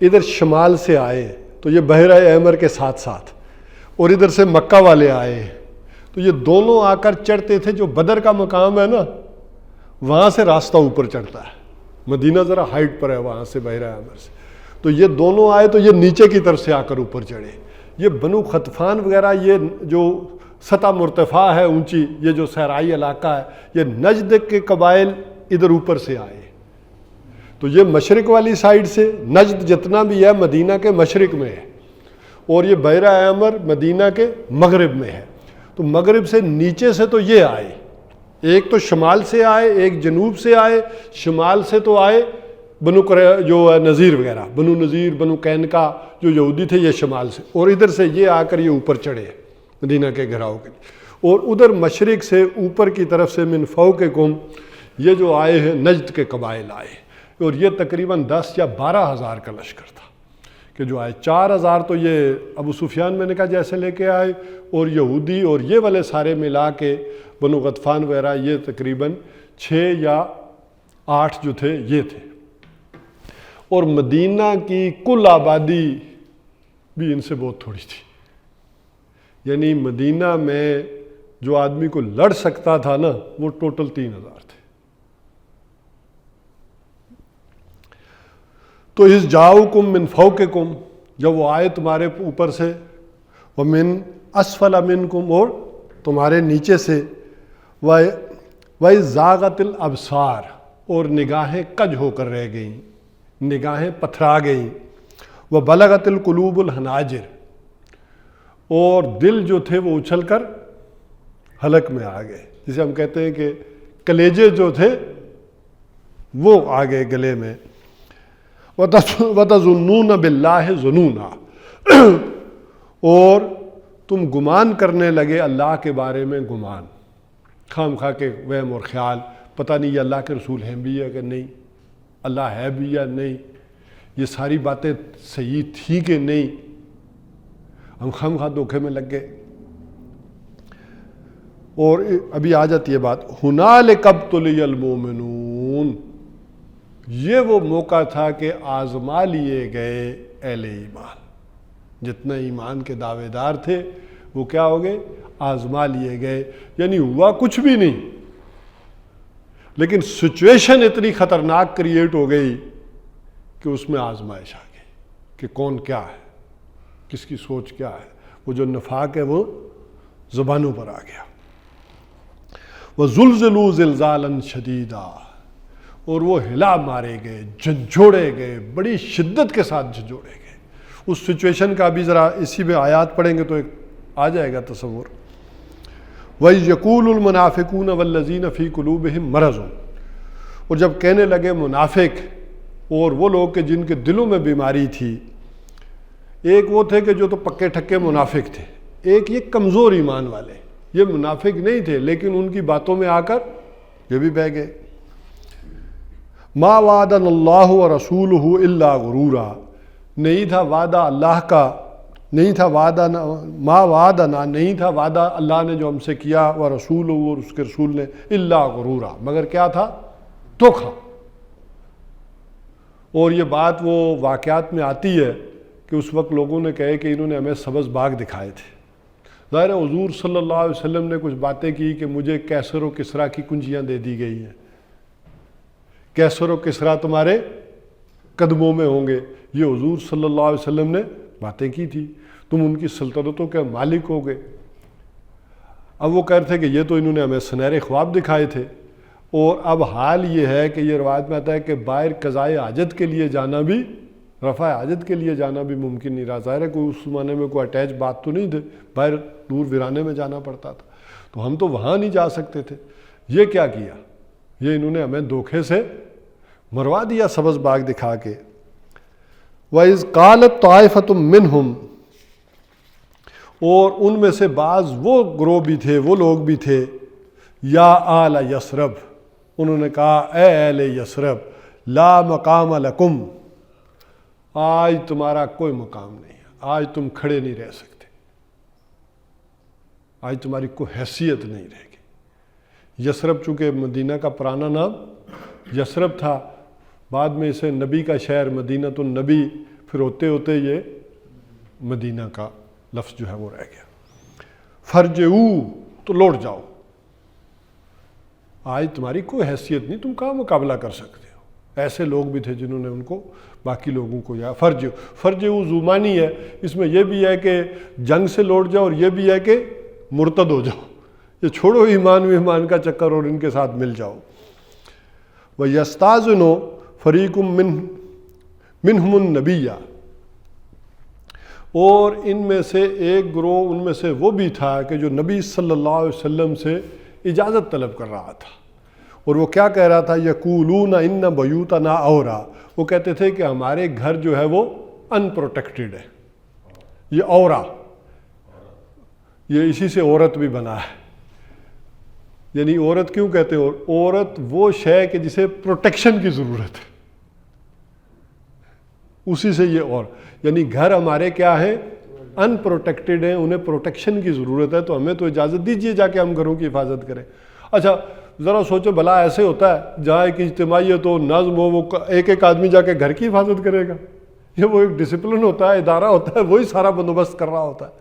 ادھر شمال سے آئے تو یہ بحیرہ احمر کے ساتھ ساتھ، اور ادھر سے مکہ والے آئے تو یہ دونوں آ کر چڑھتے تھے. جو بدر کا مقام ہے نا، وہاں سے راستہ اوپر چڑھتا ہے. مدینہ ذرا ہائٹ پر ہے وہاں سے، بحیرہ احمر سے. تو یہ دونوں آئے تو یہ نیچے کی طرف سے آ کر اوپر چڑھے. یہ بنو خطفان وغیرہ، یہ جو سطح مرتفع ہے اونچی، یہ جو صحرائی علاقہ ہے، یہ نجد کے قبائل ادھر اوپر سے آئے. تو یہ مشرق والی سائڈ سے، نجد جتنا بھی ہے مدینہ کے مشرق میں ہے، اور یہ بحیرہ احمر مدینہ کے مغرب میں ہے. تو مغرب سے نیچے سے تو یہ آئے، ایک تو شمال سے آئے، ایک جنوب سے آئے. شمال سے تو آئے بنو جو ہے نذیر وغیرہ، بنو نذیر، بنو قینقاع جو یہودی تھے، یہ شمال سے، اور ادھر سے یہ آ کر یہ اوپر چڑھے مدینہ کے گھراؤ کے لیے. اور ادھر مشرق سے اوپر کی طرف سے من فوقکم، یہ جو آئے ہیں نجد کے قبائل آئے، اور یہ تقریباً 10 یا 12 ہزار کا لشکر تھا کہ جو آئے. 4,000 تو یہ ابو سفیان میں نے کہا جیسے لے کے آئے، اور یہودی اور یہ والے سارے ملا کے بنو غطفان وغیرہ، یہ تقریباً 6 یا 8 جو تھے یہ تھے. اور مدینہ کی کل آبادی بھی ان سے بہت تھوڑی تھی. یعنی مدینہ میں جو آدمی کو لڑ سکتا تھا نا، وہ ٹوٹل 3,000 تھے. تو اس جاؤکم من فوقکم، جب وہ آئے تمہارے اوپر سے، ومن اسفل منکم، اور تمہارے نیچے سے، وَإِذْ الابصار، اور نگاہیں کج ہو کر رہ گئیں، نگاہیں پتھرا گئیں. وَبَلَغَتِ الْقُلُوبُ الْحَنَاجِرَ، اور دل جو تھے وہ اچھل کر حلق میں آ گئے. جسے ہم کہتے ہیں کہ کلیجے جو تھے وہ آ گئے گلے میں. وَتَظُنُّونَ بِاللَّهِ ظُنُونًا، اور تم گمان کرنے لگے اللہ کے بارے میں گمان، خام خواہ کے وہم اور خیال، پتہ نہیں یہ اللہ کے رسول ہیں بھی یا کہ نہیں، اللہ ہے بھی یا نہیں، یہ ساری باتیں صحیح تھیں کہ نہیں. ہم خام خواہ دھوکے میں لگ گئے. اور ابھی آ جاتی ہے بات، ہنالک ابتلی المؤمنون، یہ وہ موقع تھا کہ آزما لیے گئے اہل ایمان. جتنے ایمان کے دعوے دار تھے وہ کیا ہو گئے؟ آزما لیے گئے. یعنی ہوا کچھ بھی نہیں، لیکن سچویشن اتنی خطرناک کریٹ ہو گئی کہ اس میں آزمائش آ گئی کہ کون کیا ہے، کس کی سوچ کیا ہے. وہ جو نفاق ہے وہ زبانوں پر آ گیا. وَزُلْزِلُوا زِلْزَالًا شَدِيدًا، اور وہ ہلا مارے گئے، جھنجھوڑے گئے، بڑی شدت کے ساتھ جھنجھوڑے گئے. اس سچویشن کا بھی ذرا اسی میں آیات پڑھیں گے تو ایک آ جائے گا تصور. وَإِذْ يَقُولُ الْمُنَافِقُونَ وَالَّذِينَ فِي قُلُوبِهِمْ مَرَضٌ، اور جب کہنے لگے منافق اور وہ لوگ کہ جن کے دلوں میں بیماری تھی. ایک وہ تھے کہ جو تو پکے ٹھکے منافق تھے، ایک یہ کمزور ایمان والے. یہ منافق نہیں تھے لیکن ان کی باتوں میں آ کر یہ بھی بہہ گئے. ما وعدنا اللہ ورسولہ الا غرورا، نہیں تھا وعدہ اللہ کا، نہیں تھا وعدہ، ما وعدنا، نہیں تھا وعدہ اللہ نے جو ہم سے کیا، ورسولہ، اور اس کے رسول نے، الا غرورا، مگر کیا تھا؟ دھوکا. اور یہ بات وہ واقعات میں آتی ہے کہ اس وقت لوگوں نے کہے کہ انہوں نے ہمیں سبز باغ دکھائے تھے، ظاہر ہے حضور صلی اللہ علیہ وسلم نے کچھ باتیں کی کہ مجھے کیسر و کسریٰ کی کنجیاں دے دی گئی ہیں، کیسر و کسریٰ تمہارے قدموں میں ہوں گے، یہ حضور صلی اللہ علیہ وسلم نے باتیں کی تھی، تم ان کی سلطنتوں کے مالک ہو گے۔ اب وہ کہہ رہے تھے کہ یہ تو انہوں نے ہمیں سنہرے خواب دکھائے تھے، اور اب حال یہ ہے کہ یہ روایت میں آتا ہے کہ باہر قضائے حاجت کے لیے جانا بھی، رفع حاجت کے لیے جانا بھی ممکن نہیں رہا۔ ظاہر ہے کوئی اس زمانے میں کوئی اٹیچ بات تو نہیں تھے، باہر دور ویرانے میں جانا پڑتا تھا، تو ہم تو وہاں نہیں جا سکتے تھے۔ یہ کیا کیا؟ یہ انہوں نے ہمیں دھوکے سے مروا دیا سبز باغ دکھا کے۔ وَإِذْ قَالَتْ طَائِفَةٌ مِّنْهُمْ، اور ان میں سے بعض وہ گروہ بھی تھے، وہ لوگ بھی تھے، یا آل یثرب، انہوں نے کہا اے اہل یثرب، لا مقام لکم، آج تمہارا کوئی مقام نہیں ہے، آج تم کھڑے نہیں رہ سکتے، آج تمہاری کوئی حیثیت نہیں رہے گی۔ یثرب چونکہ مدینہ کا پرانا نام یثرب تھا، بعد میں اسے نبی کا شہر مدینۃ النبی، پھر ہوتے ہوتے یہ مدینہ کا لفظ جو ہے وہ رہ گیا۔ فرجعو، تو لوٹ جاؤ، آج تمہاری کوئی حیثیت نہیں، تم کہاں مقابلہ کر سکتے ہو۔ ایسے لوگ بھی تھے جنہوں نے ان کو باقی لوگوں کو یا فرجعو زمانی ہے، اس میں یہ بھی ہے کہ جنگ سے لوٹ جاؤ، اور یہ بھی ہے کہ مرتد ہو جاؤ، یہ چھوڑو ایمان کا چکر اور ان کے ساتھ مل جاؤ۔ وَيَسْتَأْذِنُ فَرِيقٌ مِّنْهُمُ النَّبِيَّ، اور ان میں سے ایک گروہ ان میں سے وہ بھی تھا کہ جو نبی صلی اللہ علیہ وسلم سے اجازت طلب کر رہا تھا، اور وہ کیا کہہ رہا تھا؟ یقولون ان بیوتنا عورا، وہ کہتے تھے کہ ہمارے گھر جو ہے وہ ان پروٹیکٹڈ ہے۔ یہ عورا، یہ اسی سے عورت بھی بنا ہے، یعنی عورت کیوں کہتے ہیں؟ عورت وہ شے کہ جسے پروٹیکشن کی ضرورت ہے، اسی سے یہ، اور یعنی گھر ہمارے کیا ہیں؟ ان پروٹیکٹڈ ہیں، انہیں پروٹیکشن کی ضرورت ہے، تو ہمیں تو اجازت دیجئے جا کے ہم گھروں کی حفاظت کریں۔ اچھا ذرا سوچو، بھلا ایسے ہوتا ہے جہاں ایک اجتماعیت ہو، نظم ہو، وہ ایک آدمی جا کے گھر کی حفاظت کرے گا؟ یہ وہ ایک ڈسپلن ہوتا ہے، ادارہ ہوتا ہے، وہی سارا بندوبست کر رہا ہوتا ہے،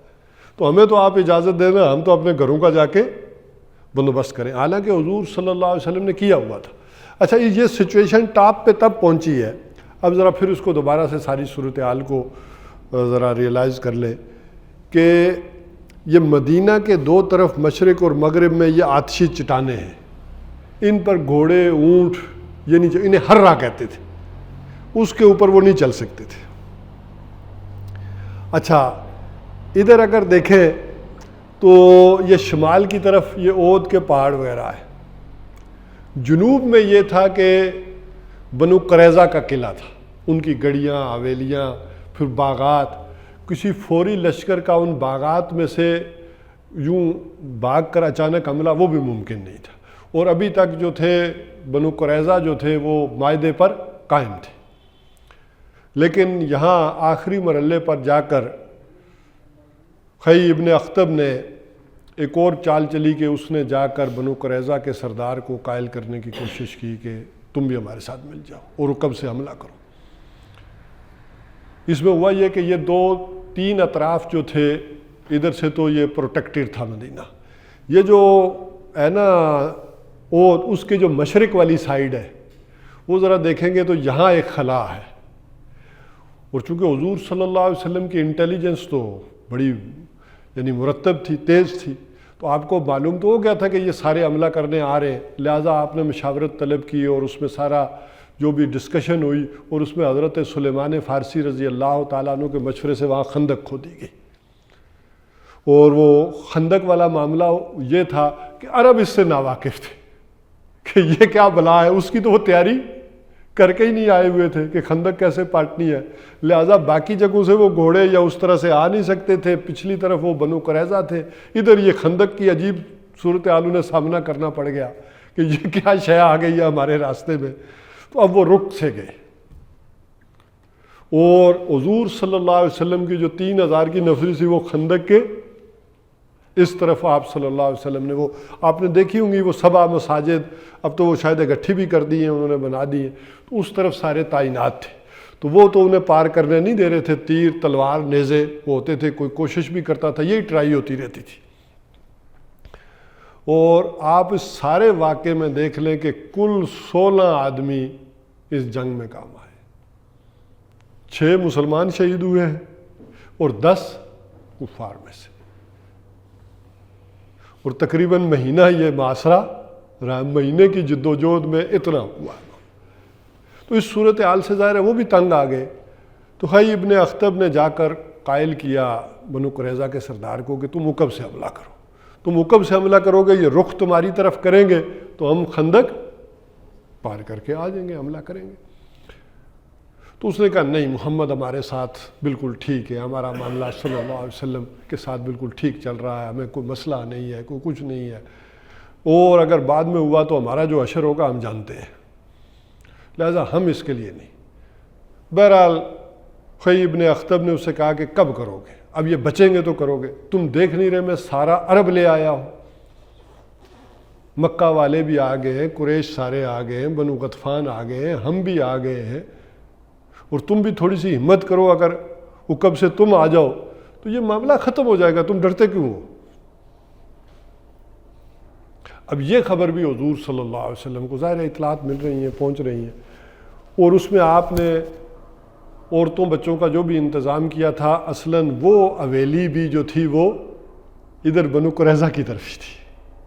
تو ہمیں تو آپ اجازت دینا، ہم تو اپنے گھروں کا جا کے بندوبست کریں، حالانکہ حضور صلی اللہ علیہ وسلم نے کیا ہوا تھا۔ اچھا یہ سچویشن ٹاپ پہ تب پہنچی ہے، اب ذرا پھر اس کو دوبارہ سے ساری صورتحال کو ذرا ریئلائز کر لیں کہ یہ مدینہ کے دو طرف مشرق اور مغرب میں یہ آتشی چٹانیں ہیں، ان پر گھوڑے، اونٹ، یہ نہیں، انہیں ہررا کہتے تھے، اس کے اوپر وہ نہیں چل سکتے تھے۔ اچھا ادھر اگر دیکھیں تو یہ شمال کی طرف یہ اود کے پہاڑ وغیرہ ہے، جنوب میں یہ تھا کہ بنو قریظہ کا قلعہ تھا، ان کی گڑیاں، حویلیاں، پھر باغات، کسی فوری لشکر کا ان باغات میں سے یوں بھاگ کر اچانک حملہ وہ بھی ممکن نہیں تھا، اور ابھی تک جو تھے بنو قریظہ جو تھے وہ معاہدے پر قائم تھے، لیکن یہاں آخری مرحلے پر جا کر خی ابن اخطب نے ایک اور چال چلی کہ اس نے جا کر بنو قریظہ کے سردار کو قائل کرنے کی کوشش کی کہ تم بھی ہمارے ساتھ مل جاؤ اور رکب سے حملہ کرو۔ اس میں ہوا یہ کہ یہ دو تین اطراف جو تھے، ادھر سے تو یہ پروٹیکٹڈ تھا مدینہ، یہ جو ہے نا اور اس کے جو مشرق والی سائیڈ ہے وہ ذرا دیکھیں گے تو یہاں ایک خلا ہے، اور چونکہ حضور صلی اللہ علیہ وسلم کی انٹیلیجنس تو بڑی یعنی مرتب تھی، تیز تھی، تو آپ کو معلوم تو ہو گیا تھا کہ یہ سارے حملہ کرنے آ رہے ہیں، لہٰذا آپ نے مشاورت طلب کی اور اس میں سارا جو بھی ڈسکشن ہوئی، اور اس میں حضرت سلیمان فارسی رضی اللہ تعالیٰ عنہ کے مشورے سے وہاں خندق کھودی گئی، اور وہ خندق والا معاملہ یہ تھا کہ عرب اس سے ناواقف تھے کہ یہ کیا بلا ہے، اس کی تو وہ تیاری کر کے ہی نہیں آئے ہوئے تھے کہ خندق کیسے پاٹنی ہے، لہٰذا باقی جگہوں سے وہ گھوڑے یا اس طرح سے آ نہیں سکتے تھے، پچھلی طرف وہ بنو قریظہ تھے، ادھر یہ خندق کی عجیب صورتحال انہیں سامنا کرنا پڑ گیا کہ یہ کیا شے آ گئی ہے ہمارے راستے میں، تو اب وہ رک سے گئے، اور حضور صلی اللہ علیہ وسلم کی جو 3000 کی نفری سی وہ خندق کے اس طرف آپ صلی اللہ علیہ وسلم نے وہ آپ نے دیکھی ہوں گی وہ 7 مساجد، اب تو وہ شاید اکٹھی بھی کر دی ہیں انہوں نے، بنا دی ہیں، تو اس طرف سارے تعینات تھے، تو وہ تو انہیں پار کرنے نہیں دے رہے تھے، تیر تلوار نیزے وہ ہوتے تھے، کوئی کوشش بھی کرتا تھا، یہی ٹرائی ہوتی رہتی تھی۔ اور آپ اس سارے واقعے میں دیکھ لیں کہ کل 16 آدمی اس جنگ میں کام آئے، 6 مسلمان شہید ہوئے ہیں اور 10 کفار میں سے، اور تقریباً مہینہ یہ معاشرہ رہا، مہینے کی جد و جہد میں اتنا ہوا۔ تو اس صورتحال سے ظاہر ہے وہ بھی تنگ آ گئے۔ تو حی ابن اخطب نے جا کر قائل کیا بنو قریظہ کے سردار کو کہ تم عقب سے حملہ کرو، تم عقب سے حملہ کرو گے، یہ رخ تمہاری طرف کریں گے تو ہم خندق پار کر کے آ جائیں گے، حملہ کریں گے۔ تو اس نے کہا نہیں، محمد ہمارے ساتھ بالکل ٹھیک ہے، ہمارا معاملہ صلی اللہ علیہ وسلم کے ساتھ بالکل ٹھیک چل رہا ہے، ہمیں کوئی مسئلہ نہیں ہے، کوئی کچھ نہیں ہے، اور اگر بعد میں ہوا تو ہمارا جو اشر ہوگا ہم جانتے ہیں، لہذا ہم اس کے لیے نہیں۔ بہرحال حی ابن اخطب نے اس سے کہا کہ کب کرو گے؟ اب یہ بچیں گے تو کرو گے، تم دیکھ نہیں رہے میں سارا عرب لے آیا ہوں، مکہ والے بھی آ گئے ہیں، قریش سارے آ گئے ہیں، بنو غطفان آ گئے ہیں، ہم بھی آ گئے ہیں، اور تم بھی تھوڑی سی ہمت کرو، اگر عقب سے تم آ جاؤ تو یہ معاملہ ختم ہو جائے گا، تم ڈرتے کیوں ہو؟ اب یہ خبر بھی حضور صلی اللہ علیہ وسلم کو ظاہر اطلاعات مل رہی ہیں، پہنچ رہی ہیں، اور اس میں آپ نے عورتوں بچوں کا جو بھی انتظام کیا تھا، اصلاً وہ حویلی بھی جو تھی وہ ادھر بنو قریظہ کی طرف ہی تھی،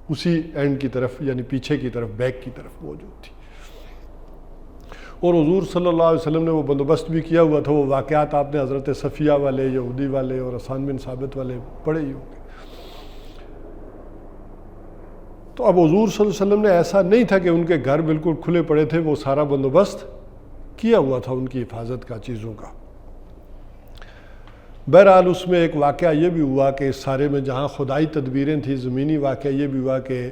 اسی اینڈ کی طرف، یعنی پیچھے کی طرف، بیک کی طرف موجود تھی، اور حضور صلی اللہ علیہ وسلم نے وہ بندوبست بھی کیا ہوا تھا۔ وہ واقعات آپ نے حضرت صفیہ والے، یہودی والے اور حسان بن ثابت والے پڑھے ہی ہوں گے۔ تو اب حضور صلی اللہ علیہ وسلم نے ایسا نہیں تھا کہ ان کے گھر بالکل کھلے پڑے تھے، وہ سارا بندوبست کیا ہوا تھا ان کی حفاظت کا، چیزوں کا۔ بہرحال اس میں ایک واقعہ یہ بھی ہوا کہ اس سارے میں جہاں خدائی تدبیریں تھیں، زمینی واقعہ یہ بھی ہوا کہ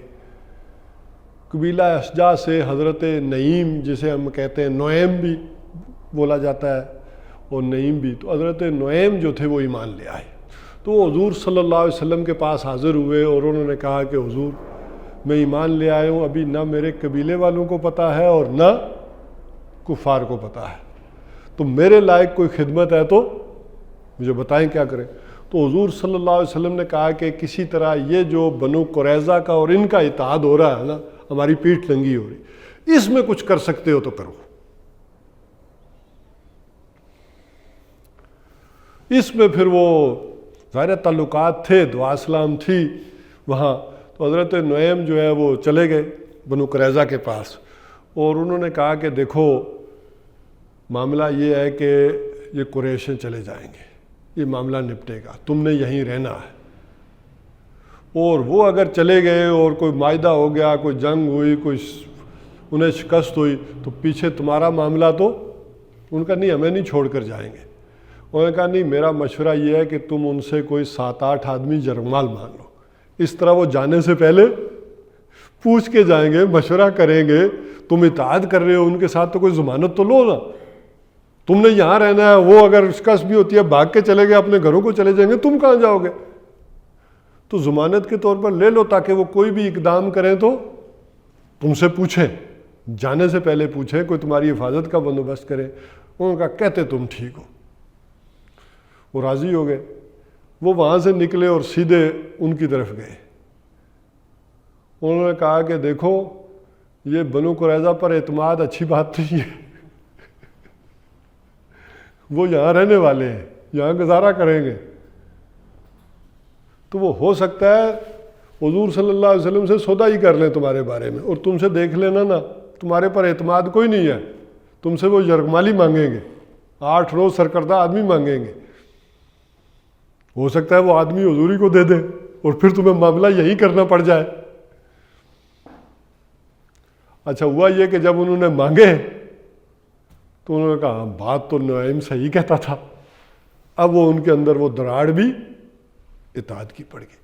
قبیلہ اشجع سے حضرت نعیم، جسے ہم کہتے ہیں نعیم بھی بولا جاتا ہے اور نعیم بھی، تو حضرت نعیم جو تھے وہ ایمان لے آئے، تو وہ حضور صلی اللہ علیہ وسلم کے پاس حاضر ہوئے اور انہوں نے کہا کہ حضور میں ایمان لے آئے ہوں، ابھی نہ میرے قبیلے والوں کو پتہ ہے اور نہ کفار کو پتہ ہے، تو میرے لائق کوئی خدمت ہے تو مجھے بتائیں کیا کریں۔ تو حضور صلی اللہ علیہ وسلم نے کہا کہ کسی طرح یہ جو بنو قریظہ کا اور ان کا اتحاد ہو رہا ہے نا، ہماری پیٹھ ننگی ہو رہی، اس میں کچھ کر سکتے ہو تو کرو۔ اس میں پھر وہ ظاہر تعلقات تھے، دعا سلام تھی وہاں، تو حضرت نعیم جو ہے وہ چلے گئے بنو قریظہ کے پاس، اور انہوں نے کہا کہ دیکھو معاملہ یہ ہے کہ یہ قریشیں چلے جائیں گے، یہ معاملہ نپٹے گا، تم نے یہیں رہنا ہے، اور وہ اگر چلے گئے اور کوئی معاہدہ ہو گیا، کوئی جنگ ہوئی، کوئی انہیں شکست ہوئی، تو پیچھے تمہارا معاملہ تو ان کا نہیں، ہمیں نہیں چھوڑ کر جائیں گے۔ انہوں نے کہا نہیں، میرا مشورہ یہ ہے کہ تم ان سے کوئی 7-8 آدمی جرمال مان لو، اس طرح وہ جانے سے پہلے پوچھ کے جائیں گے، مشورہ کریں گے، تم اتحاد کر رہے ہو ان کے ساتھ تو کوئی ضمانت تو لو نا، تم نے یہاں رہنا ہے، وہ اگر شکست بھی ہوتی ہے بھاگ کے چلے گئے، اپنے گھروں کو چلے جائیں گے، تم کہاں جاؤ گے؟ تو ضمانت کے طور پر لے لو، تاکہ وہ کوئی بھی اقدام کریں تو تم سے پوچھیں، جانے سے پہلے پوچھیں، کوئی تمہاری حفاظت کا بندوبست کرے۔ انہوں نے کہا کہتے تم ٹھیک ہو، وہ راضی ہو گئے۔ وہ وہاں سے نکلے اور سیدھے ان کی طرف گئے۔ انہوں نے کہا کہ دیکھو یہ بنو قریظہ پر اعتماد اچھی بات نہیں ہے، وہ یہاں رہنے والے ہیں، یہاں گزارا کریں گے، تو وہ ہو سکتا ہے حضور صلی اللہ علیہ وسلم سے سودا ہی کر لیں تمہارے بارے میں، اور تم سے دیکھ لینا نا، تمہارے پر اعتماد کوئی نہیں ہے، تم سے وہ یرغمالی مانگیں گے، 8 سرکردہ آدمی مانگیں گے، ہو سکتا ہے وہ آدمی حضوری کو دے دے اور پھر تمہیں معاملہ یہی کرنا پڑ جائے۔ اچھا ہوا یہ کہ جب انہوں نے مانگے تو انہوں نے کہا ہاں بات تو نعیم صحیح کہتا تھا، اب وہ ان کے اندر وہ دراڑ بھی اتحاد کی پڑ گئی۔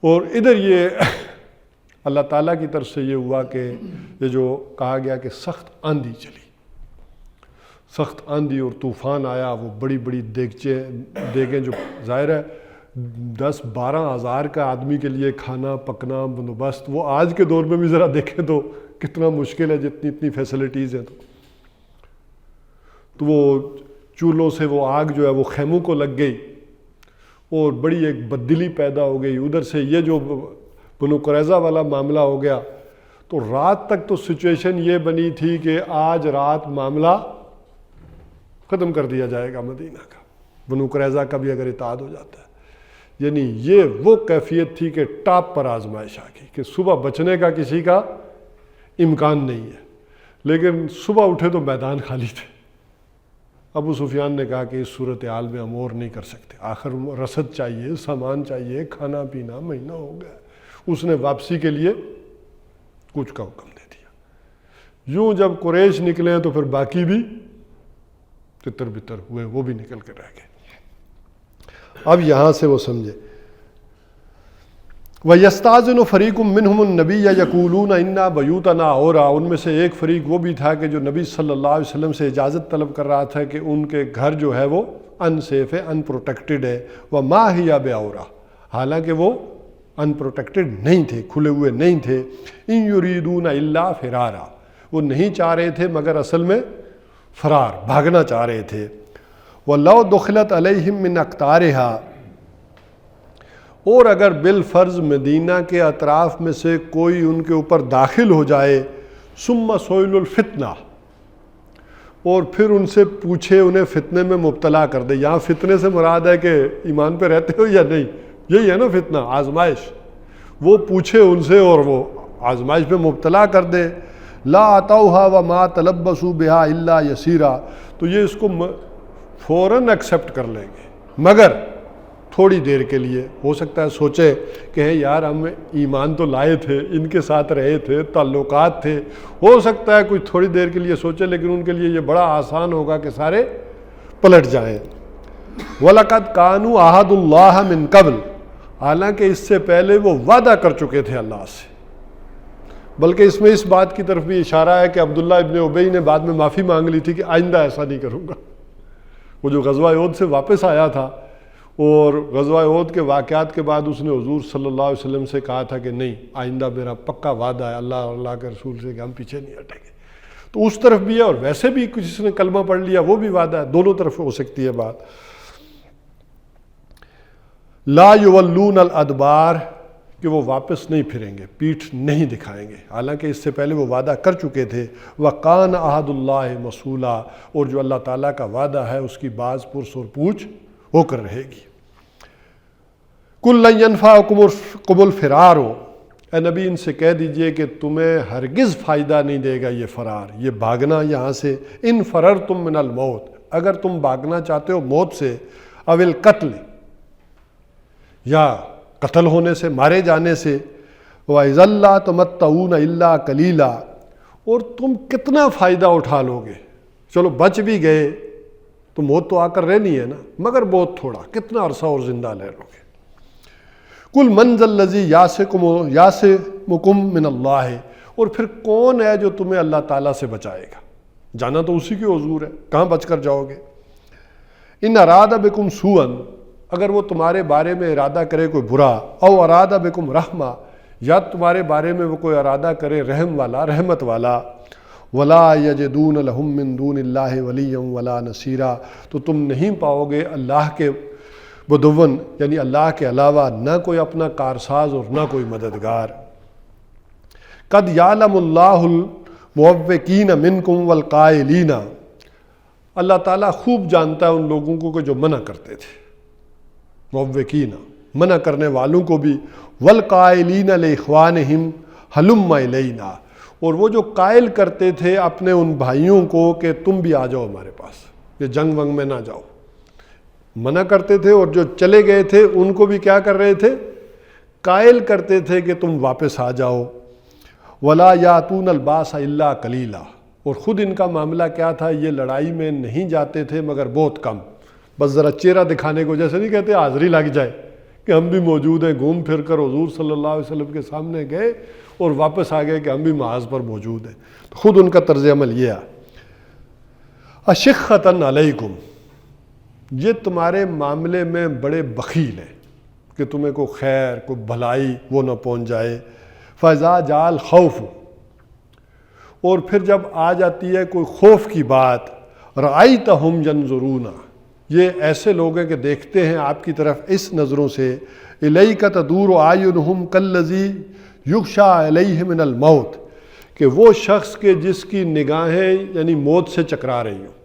اور ادھر یہ اللہ تعالیٰ کی طرف سے یہ ہوا کہ یہ جو کہا گیا کہ سخت آندھی چلی، سخت آندھی اور طوفان آیا، وہ بڑی بڑی دیگیں جو ظاہر ہے 10-12 ہزار کا آدمی کے لیے کھانا پکنا بندوبست، وہ آج کے دور میں بھی ذرا دیکھیں تو کتنا مشکل ہے، جتنی اتنی فیسلٹیز ہیں۔ تو وہ چولہوں سے وہ آگ جو ہے وہ خیموں کو لگ گئی اور بڑی ایک بددلی پیدا ہو گئی. ادھر سے یہ جو بنو قریظہ والا معاملہ ہو گیا تو رات تک تو سچویشن یہ بنی تھی کہ آج رات معاملہ ختم کر دیا جائے گا مدینہ کا، بنو قریظہ کا بھی اگر اتحاد ہو جاتا ہے. یعنی یہ وہ کیفیت تھی کہ ٹاپ پر آزمائش آ گئی کہ صبح بچنے کا کسی کا امکان نہیں ہے. لیکن صبح اٹھے تو میدان خالی تھے. ابو سفیان نے کہا کہ اس صورتحال میں ہم اور نہیں کر سکتے، آخر رسد چاہیے، سامان چاہیے، کھانا پینا، مہینہ ہو گیا. اس نے واپسی کے لیے کچھ کا حکم دے دیا. یوں جب قریش نکلے تو پھر باقی بھی تتر بتر ہوئے، وہ بھی نکل کے رہ گئے. اب یہاں سے وہ سمجھے وَيَسْتَأْذِنُ فَرِيقٌ مِّنْهُمُ النَّبِيَّ يَقُولُونَ إِنَّا بَيُوتَنَا عَوْرَةٌ. ان میں سے ایک فریق وہ بھی تھا کہ جو نبی صلی اللہ علیہ وسلم سے اجازت طلب کر رہا تھا کہ ان کے گھر جو ہے وہ ان سیف ہے، ان پروٹیکٹڈ ہے. وَمَا هِيَ بِعَوْرَةٍ، حالانکہ وہ ان پروٹیکٹڈ نہیں تھے، کھلے ہوئے نہیں تھے. إِن يُرِيدُونَ إِلَّا فِرَارًا، وہ نہیں چاہ رہے تھے مگر اصل میں فرار، بھاگنا چاہ رہے تھے. وَلَوْ دُخِلَتْ عَلَيْهِمْ مِنْ أَقْطَارِهَا، اور اگر بالفرض مدینہ کے اطراف میں سے کوئی ان کے اوپر داخل ہو جائے، ثم سئلوا الفتنہ، اور پھر ان سے پوچھے، انہیں فتنے میں مبتلا کر دے. یہاں فتنے سے مراد ہے کہ ایمان پہ رہتے ہو یا نہیں، یہی ہے نا فتنہ، آزمائش. وہ پوچھے ان سے اور وہ آزمائش پہ مبتلا کر دے. لا اتوہا وما تلبسوا بہا الا یسیرا، تو یہ اس کو فوراً ایکسیپٹ کر لیں گے مگر تھوڑی دیر کے لیے. ہو سکتا ہے سوچے کہ یار ہم ایمان تو لائے تھے، ان کے ساتھ رہے تھے، تعلقات تھے، ہو سکتا ہے کوئی تھوڑی دیر کے لیے سوچے، لیکن ان کے لیے یہ بڑا آسان ہوگا کہ سارے پلٹ جائیں. وَلَقَدْ كَانُوا عَهَدُ اللَّهَ مِن قَبْلُ، حالانکہ اس سے پہلے وہ وعدہ کر چکے تھے اللہ سے. بلکہ اس میں اس بات کی طرف بھی اشارہ ہے کہ عبداللہ ابن ابی نے بعد میں معافی مانگ لی تھی کہ آئندہ ایسا نہیں کروں گا. وہ جو غزوہ احد سے واپس آیا تھا اور غزوہ احد کے واقعات کے بعد اس نے حضور صلی اللہ علیہ وسلم سے کہا تھا کہ نہیں، آئندہ میرا پکا وعدہ ہے اللہ اور اللہ کے رسول سے کہ ہم پیچھے نہیں ہٹیں گے. تو اس طرف بھی ہے اور ویسے بھی کسی نے کلمہ پڑھ لیا وہ بھی وعدہ ہے، دونوں طرف ہو سکتی ہے بات. لا یولون الادبار، کہ وہ واپس نہیں پھریں گے، پیٹھ نہیں دکھائیں گے، حالانکہ اس سے پہلے وہ وعدہ کر چکے تھے. وَقَانَ عَهْدُ اللَّهِ مَسْئُولًا، اور جو اللہ تعالیٰ کا وعدہ ہے اس کی باز پرس اور پوچھ ہو کر رہے گی. قُل لَن يَنفَعَكُمُ الْفِرَارُ، اے نبی ان سے کہہ دیجئے کہ تمہیں ہرگز فائدہ نہیں دے گا یہ فرار، یہ بھاگنا یہاں سے. ان فررتم من الموت، اگر تم بھاگنا چاہتے ہو موت سے، او القتل، یا قتل ہونے سے، مارے جانے سے. وَإِذًا لَّا تُمَتَّعُونَ إِلَّا قَلِيلًا، اور تم کتنا فائدہ اٹھا لو گے. چلو بچ بھی گئے تو موت تو آ کر رہنی ہے نا، مگر بہت تھوڑا، کتنا عرصہ اور زندہ رہ لو گے. قُلْ مَنْ ذَا الَّذِي يَعْصِمُكُم مِّنَ اللَّهِ، اور پھر کون ہے جو تمہیں اللہ تعالیٰ سے بچائے گا؟ جانا تو اسی کے حضور ہے، کہاں بچ کر جاؤ گے. ان اراد بکم سوءا، اگر وہ تمہارے بارے میں ارادہ کرے کوئی برا، او اراد بکم رحمہ، یا تمہارے بارے میں وہ کوئی ارادہ کرے رحم والا، رحمت والا. ولا یجدون لهم من دون اللہ ولیا ولا نصیرا، تو تم نہیں پاؤ گے اللہ کے بدون، یعنی اللہ کے علاوہ نہ کوئی اپنا کارساز اور نہ کوئی مددگار. قد یعلم اللہ المعوقین منکم والقائلین، اللہ تعالیٰ خوب جانتا ہے ان لوگوں کو کہ جو منع کرتے تھے، معوقین منع کرنے والوں کو بھی، والقائلین لاخوانہم ہلم الینا، اور وہ جو قائل کرتے تھے اپنے ان بھائیوں کو کہ تم بھی آ جاؤ ہمارے پاس، یہ جنگ ونگ میں نہ جاؤ. منع کرتے تھے اور جو چلے گئے تھے ان کو بھی کیا کر رہے تھے؟ قائل کرتے تھے کہ تم واپس آ جاؤ. ولا یاتون الباس الا قلیلا، اور خود ان کا معاملہ کیا تھا؟ یہ لڑائی میں نہیں جاتے تھے مگر بہت کم، بس ذرا چہرہ دکھانے کو، جیسے نہیں کہتے حاضری لگ جائے کہ ہم بھی موجود ہیں، گھوم پھر کر حضور صلی اللہ علیہ وسلم کے سامنے گئے اور واپس آ گئے کہ ہم بھی محاذ پر موجود ہیں. تو خود ان کا طرز عمل یہ ہے. اشقۃ علیکم، یہ تمہارے معاملے میں بڑے بخیل ہیں کہ تمہیں کوئی خیر، کوئی بھلائی وہ نہ پہنچ جائے. فَإِذَا جَاءَ الْخَوْفُ، اور پھر جب آ جاتی ہے کوئی خوف کی بات، رأیتہم ینظرون، یہ ایسے لوگ ہیں کہ دیکھتے ہیں آپ کی طرف اس نظروں سے، الیک تدور اعینہم کالذی یغشی علیہ من الموت، کہ وہ شخص کے جس کی نگاہیں یعنی موت سے چکرا رہی ہوں،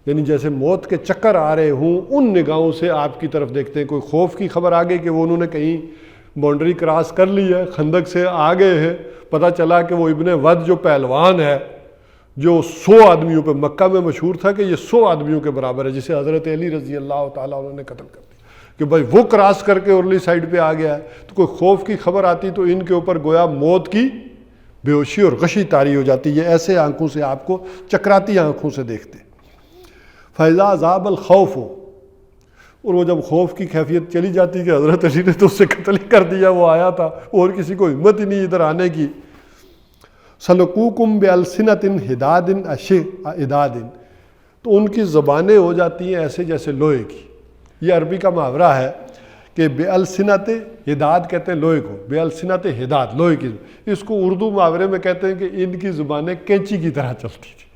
یعنی جیسے موت کے چکر آ رہے ہوں ان نگاہوں سے آپ کی طرف دیکھتے ہیں۔ کوئی خوف کی خبر آ گئی کہ وہ انہوں نے کہیں باؤنڈری کراس کر لی ہے، خندق سے آگے ہیں، پتہ چلا کہ وہ ابن ود جو پہلوان ہے، جو 100 آدمیوں پہ مکہ میں مشہور تھا کہ یہ 100 آدمیوں کے برابر ہے، جسے حضرت علی رضی اللہ تعالیٰ عنہ نے قتل کر دیا، کہ بھائی وہ کراس کر کے ارلی سائڈ پہ آ گیا ہے، تو کوئی خوف کی خبر آتی تو ان کے اوپر گویا موت کی بے ہوشی اور غشی طاری ہو جاتی۔ یہ ایسے آنکھوں سے آپ کو چکراتی آنکھوں سے دیکھتے۔ فَإِذَا ذَابَ الْخَوْفُ، اور وہ جب خوف کی کیفیت چلی جاتی کہ حضرت علی نے تو اسے قتل ہی کر دیا، وہ آیا تھا اور کسی کو ہمت ہی نہیں ادھر آنے کی، سَلُقُوكُمْ بِأَلْسِنَةٍ حِدَادٍ اِدَادٍ، تو ان کی زبانیں ہو جاتی ہیں ایسے جیسے لوہے کی۔ یہ عربی کا محاورہ ہے کہ بِأَلْسِنَةِ حِدَاد کہتے ہیں لوہے کو، بِأَلْسِنَةِ حِدَاد لوہے کی، اس کو اردو محاورے میں کہتے ہیں کہ ان کی زبانیں کینچی کی طرح چلتی تھی۔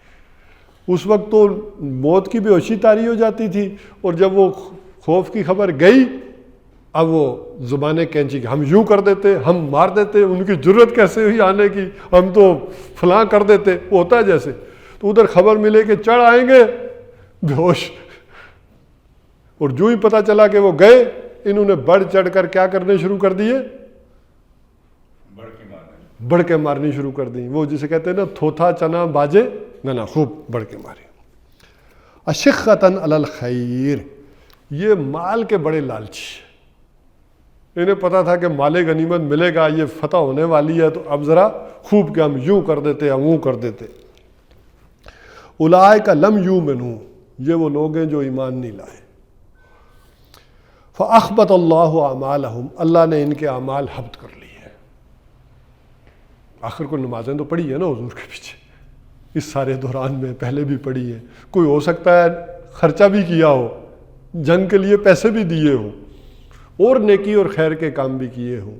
اس وقت تو موت کی بے ہوشی طاری ہو جاتی تھی، اور جب وہ خوف کی خبر گئی اب وہ زبانیں کینچی کی، ہم یوں کر دیتے، ہم مار دیتے، ان کی جرت کیسے ہوئی آنے کی، ہم تو فلاں کر دیتے، وہ ہوتا ہے جیسے۔ تو ادھر خبر ملے کہ چڑھ آئیں گے بے ہوش، اور جو ہی پتہ چلا کہ وہ گئے، انہوں نے بڑھ چڑھ کر کیا کرنے شروع کر دیے، بڑھ کے مارنی شروع کر دی۔ وہ جسے کہتے ہیں نا تھوتھا چنا باجے گنا، خوب بڑھ کے ماری۔ اشقۃ علی الخیر، یہ مال کے بڑے لالچی، انہیں پتا تھا کہ مال غنیمت ملے گا، یہ فتح ہونے والی ہے، تو اب ذرا خوب کہ ہم یوں کر دیتے، ہم وہ کر دیتے۔ اولئک لم یؤمنوا، یہ وہ لوگ ہیں جو ایمان نہیں لائے۔ فاحبط اللہ اعمالہم، اللہ نے ان کے اعمال حبط کر لیے۔ آخر کو نمازیں تو پڑھی ہے نا حضور کے پیچھے اس سارے دوران میں، پہلے بھی پڑھی ہے، کوئی ہو سکتا ہے خرچہ بھی کیا ہو، جنگ کے لیے پیسے بھی دیے ہوں، اور نیکی اور خیر کے کام بھی کیے ہوں،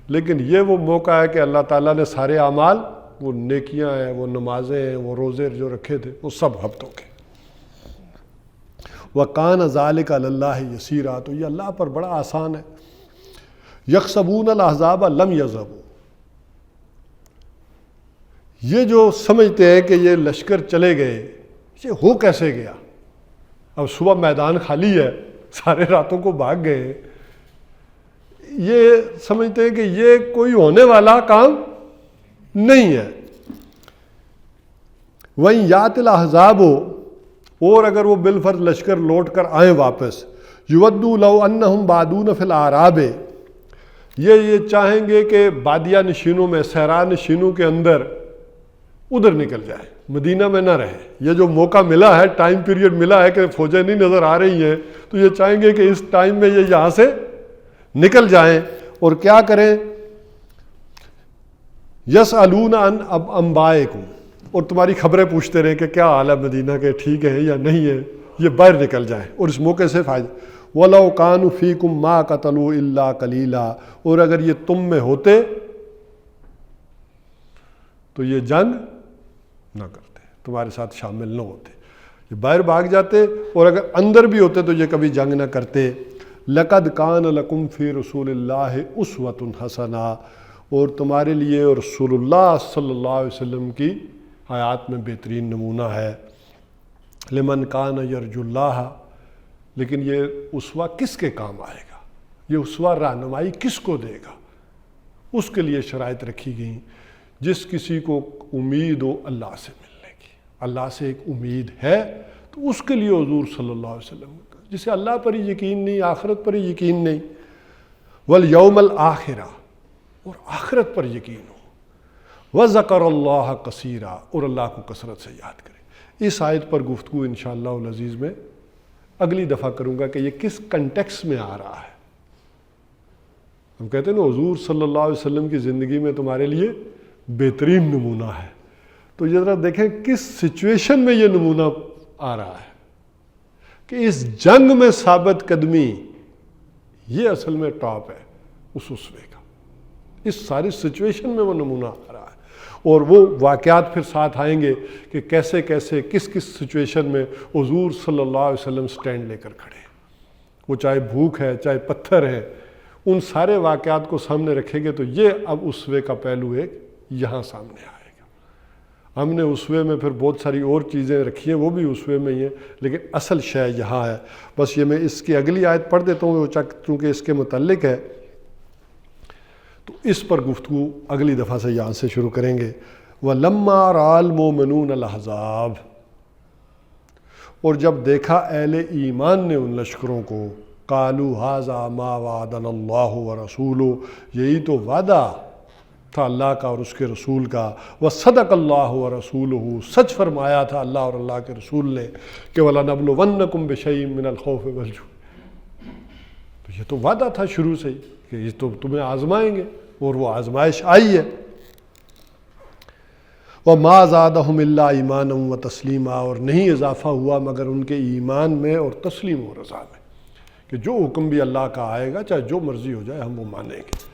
لیکن یہ وہ موقع ہے کہ اللہ تعالیٰ نے سارے اعمال، وہ نیکیاں ہیں، وہ نمازیں ہیں، وہ روزے جو رکھے تھے، وہ سب حبط ہو گئے۔ وَكَانَ ذَلِكَ عَلَى اللَّهِ يَسِيرًا، تو یہ اللہ پر بڑا آسان ہے۔ يَحْسَبُونَ الْأَحْزَابَ لَمْ يَذْهَبُوا، یہ جو سمجھتے ہیں کہ یہ لشکر چلے گئے، یہ ہو کیسے گیا؟ اب صبح میدان خالی ہے، سارے راتوں کو بھاگ گئے، یہ سمجھتے ہیں کہ یہ کوئی ہونے والا کام نہیں ہے۔ وَإِن يَأْتِ الْأَحْزَابُ، اور اگر وہ بالفرض لشکر لوٹ کر آئیں واپس، يُوَدُّوا لَوْ أَنَّهُمْ بَادُونَ فِي الْأَعْرَابِ، یہ چاہیں گے کہ بادیہ نشینوں میں، صحرا نشینوں کے اندر ادھر نکل جائے، مدینہ میں نہ رہے۔ یہ جو موقع ملا ہے، ٹائم پیریڈ ملا ہے کہ فوجیں نہیں نظر آ رہی ہیں، تو یہ چاہیں گے کہ اس ٹائم میں یہ یہاں سے نکل جائیں، اور کیا کریں، یسألون عن انبائکم، اور تمہاری خبریں پوچھتے رہیں کہ کیا حال ہے مدینہ کے، ٹھیک ہے یا نہیں ہے، یہ باہر نکل جائیں، اور اس موقع سے فائدہ۔ وَلَوْ كَانُوا فِيكُمْ مَا قَتَلُوا إِلَّا قَلِيلًا، اور اگر یہ تم میں ہوتے تو یہ جنگ نہ کرتے، تمہارے ساتھ شامل نہ ہوتے، یہ باہر بھاگ جاتے، اور اگر اندر بھی ہوتے تو یہ کبھی جنگ نہ کرتے۔ لَقَدْ كَانَ لَكُمْ فِي رَسُولِ اللَّهِ أُسْوَةٌ حَسَنَةٌ، اور تمہارے لیے رسول اللہ صلی اللہ علیہ وسلم کی حیات میں بہترین نمونہ ہے۔ لمن کان یرجو اللہ، لیکن یہ اسوہ کس کے کام آئے گا، یہ اسوہ رہنمائی کس کو دے گا؟ اس کے لیے شرائط رکھی گئیں، جس کسی کو امید ہو اللہ سے ملنے کی، اللہ سے ایک امید ہے تو اس کے لیے حضور صلی اللہ علیہ وسلم کا، جسے اللہ پر ہی یقین نہیں، آخرت پر ہی یقین نہیں، والیوم الآخرہ، اور آخرت پر یقین ہو، وذکر اللہ کثیرا، اور اللہ کو کثرت سے یاد کرے۔ اس آیت پر گفتگو انشاءاللہ العزیز میں اگلی دفعہ کروں گا کہ یہ کس کنٹیکس میں آ رہا ہے۔ ہم کہتے ہیں نا حضور صلی اللہ علیہ وسلم کی زندگی میں تمہارے لیے بہترین نمونہ ہے، تو یہ ذرا دیکھیں کس سچویشن میں یہ نمونہ آ رہا ہے، کہ اس جنگ میں ثابت قدمی، یہ اصل میں ٹاپ ہے اس اسوے کا، اس ساری سچویشن میں وہ نمونہ آ رہا ہے۔ اور وہ واقعات پھر ساتھ آئیں گے کہ کیسے کیسے کس کس سچویشن میں حضور صلی اللہ علیہ وسلم سٹینڈ لے کر کھڑے ہیں، وہ چاہے بھوک ہے چاہے پتھر ہے، ان سارے واقعات کو سامنے رکھیں گے تو یہ اب اسوے کا پہلو ایک یہاں سامنے آئے گا۔ ہم نے اسوے میں پھر بہت ساری اور چیزیں رکھی ہیں، وہ بھی اسوے میں ہی ہیں، لیکن اصل شے یہاں ہے۔ بس یہ میں اس کی اگلی آیت پڑھ دیتا ہوں چونکہ اس کے متعلق ہے، تو اس پر گفتگو اگلی دفعہ سے یہاں سے شروع کریں گے۔ وَلَمَّا رَأَى الْمُؤْمِنُونَ الْأَحْزَابَ، اور جب دیکھا اہل ایمان نے ان لشکروں کو، قَالُوا هَذَا مَا وَعَدَنَا اللَّهُ وَرَسُولُهُ، یہی تو وعدہ تھا اللہ کا اور اس کے رسول کا، وَصَدَقَ اللَّهُ وَرَسُولُهُ، سچ فرمایا تھا اللہ اور اللہ کے رسول نے کہ وَلَنَبْلُوَنَّكُمْ بِشَيْءٍ مِّنَ الْخَوْفِ وَالْجُوعِ، تو یہ تو وعدہ تھا شروع سے ہی کہ یہ تو تمہیں آزمائیں گے، اور وہ آزمائش آئی ہے۔ وَمَا زَادَهُمْ إِلَّا إِيمَانًا وَتَسْلِيمًا، اور نہیں اضافہ ہوا مگر ان کے ایمان میں اور تسلیم و رضا میں، کہ جو حکم بھی اللہ کا آئے گا چاہے جو مرضی ہو جائے ہم وہ مانیں گے۔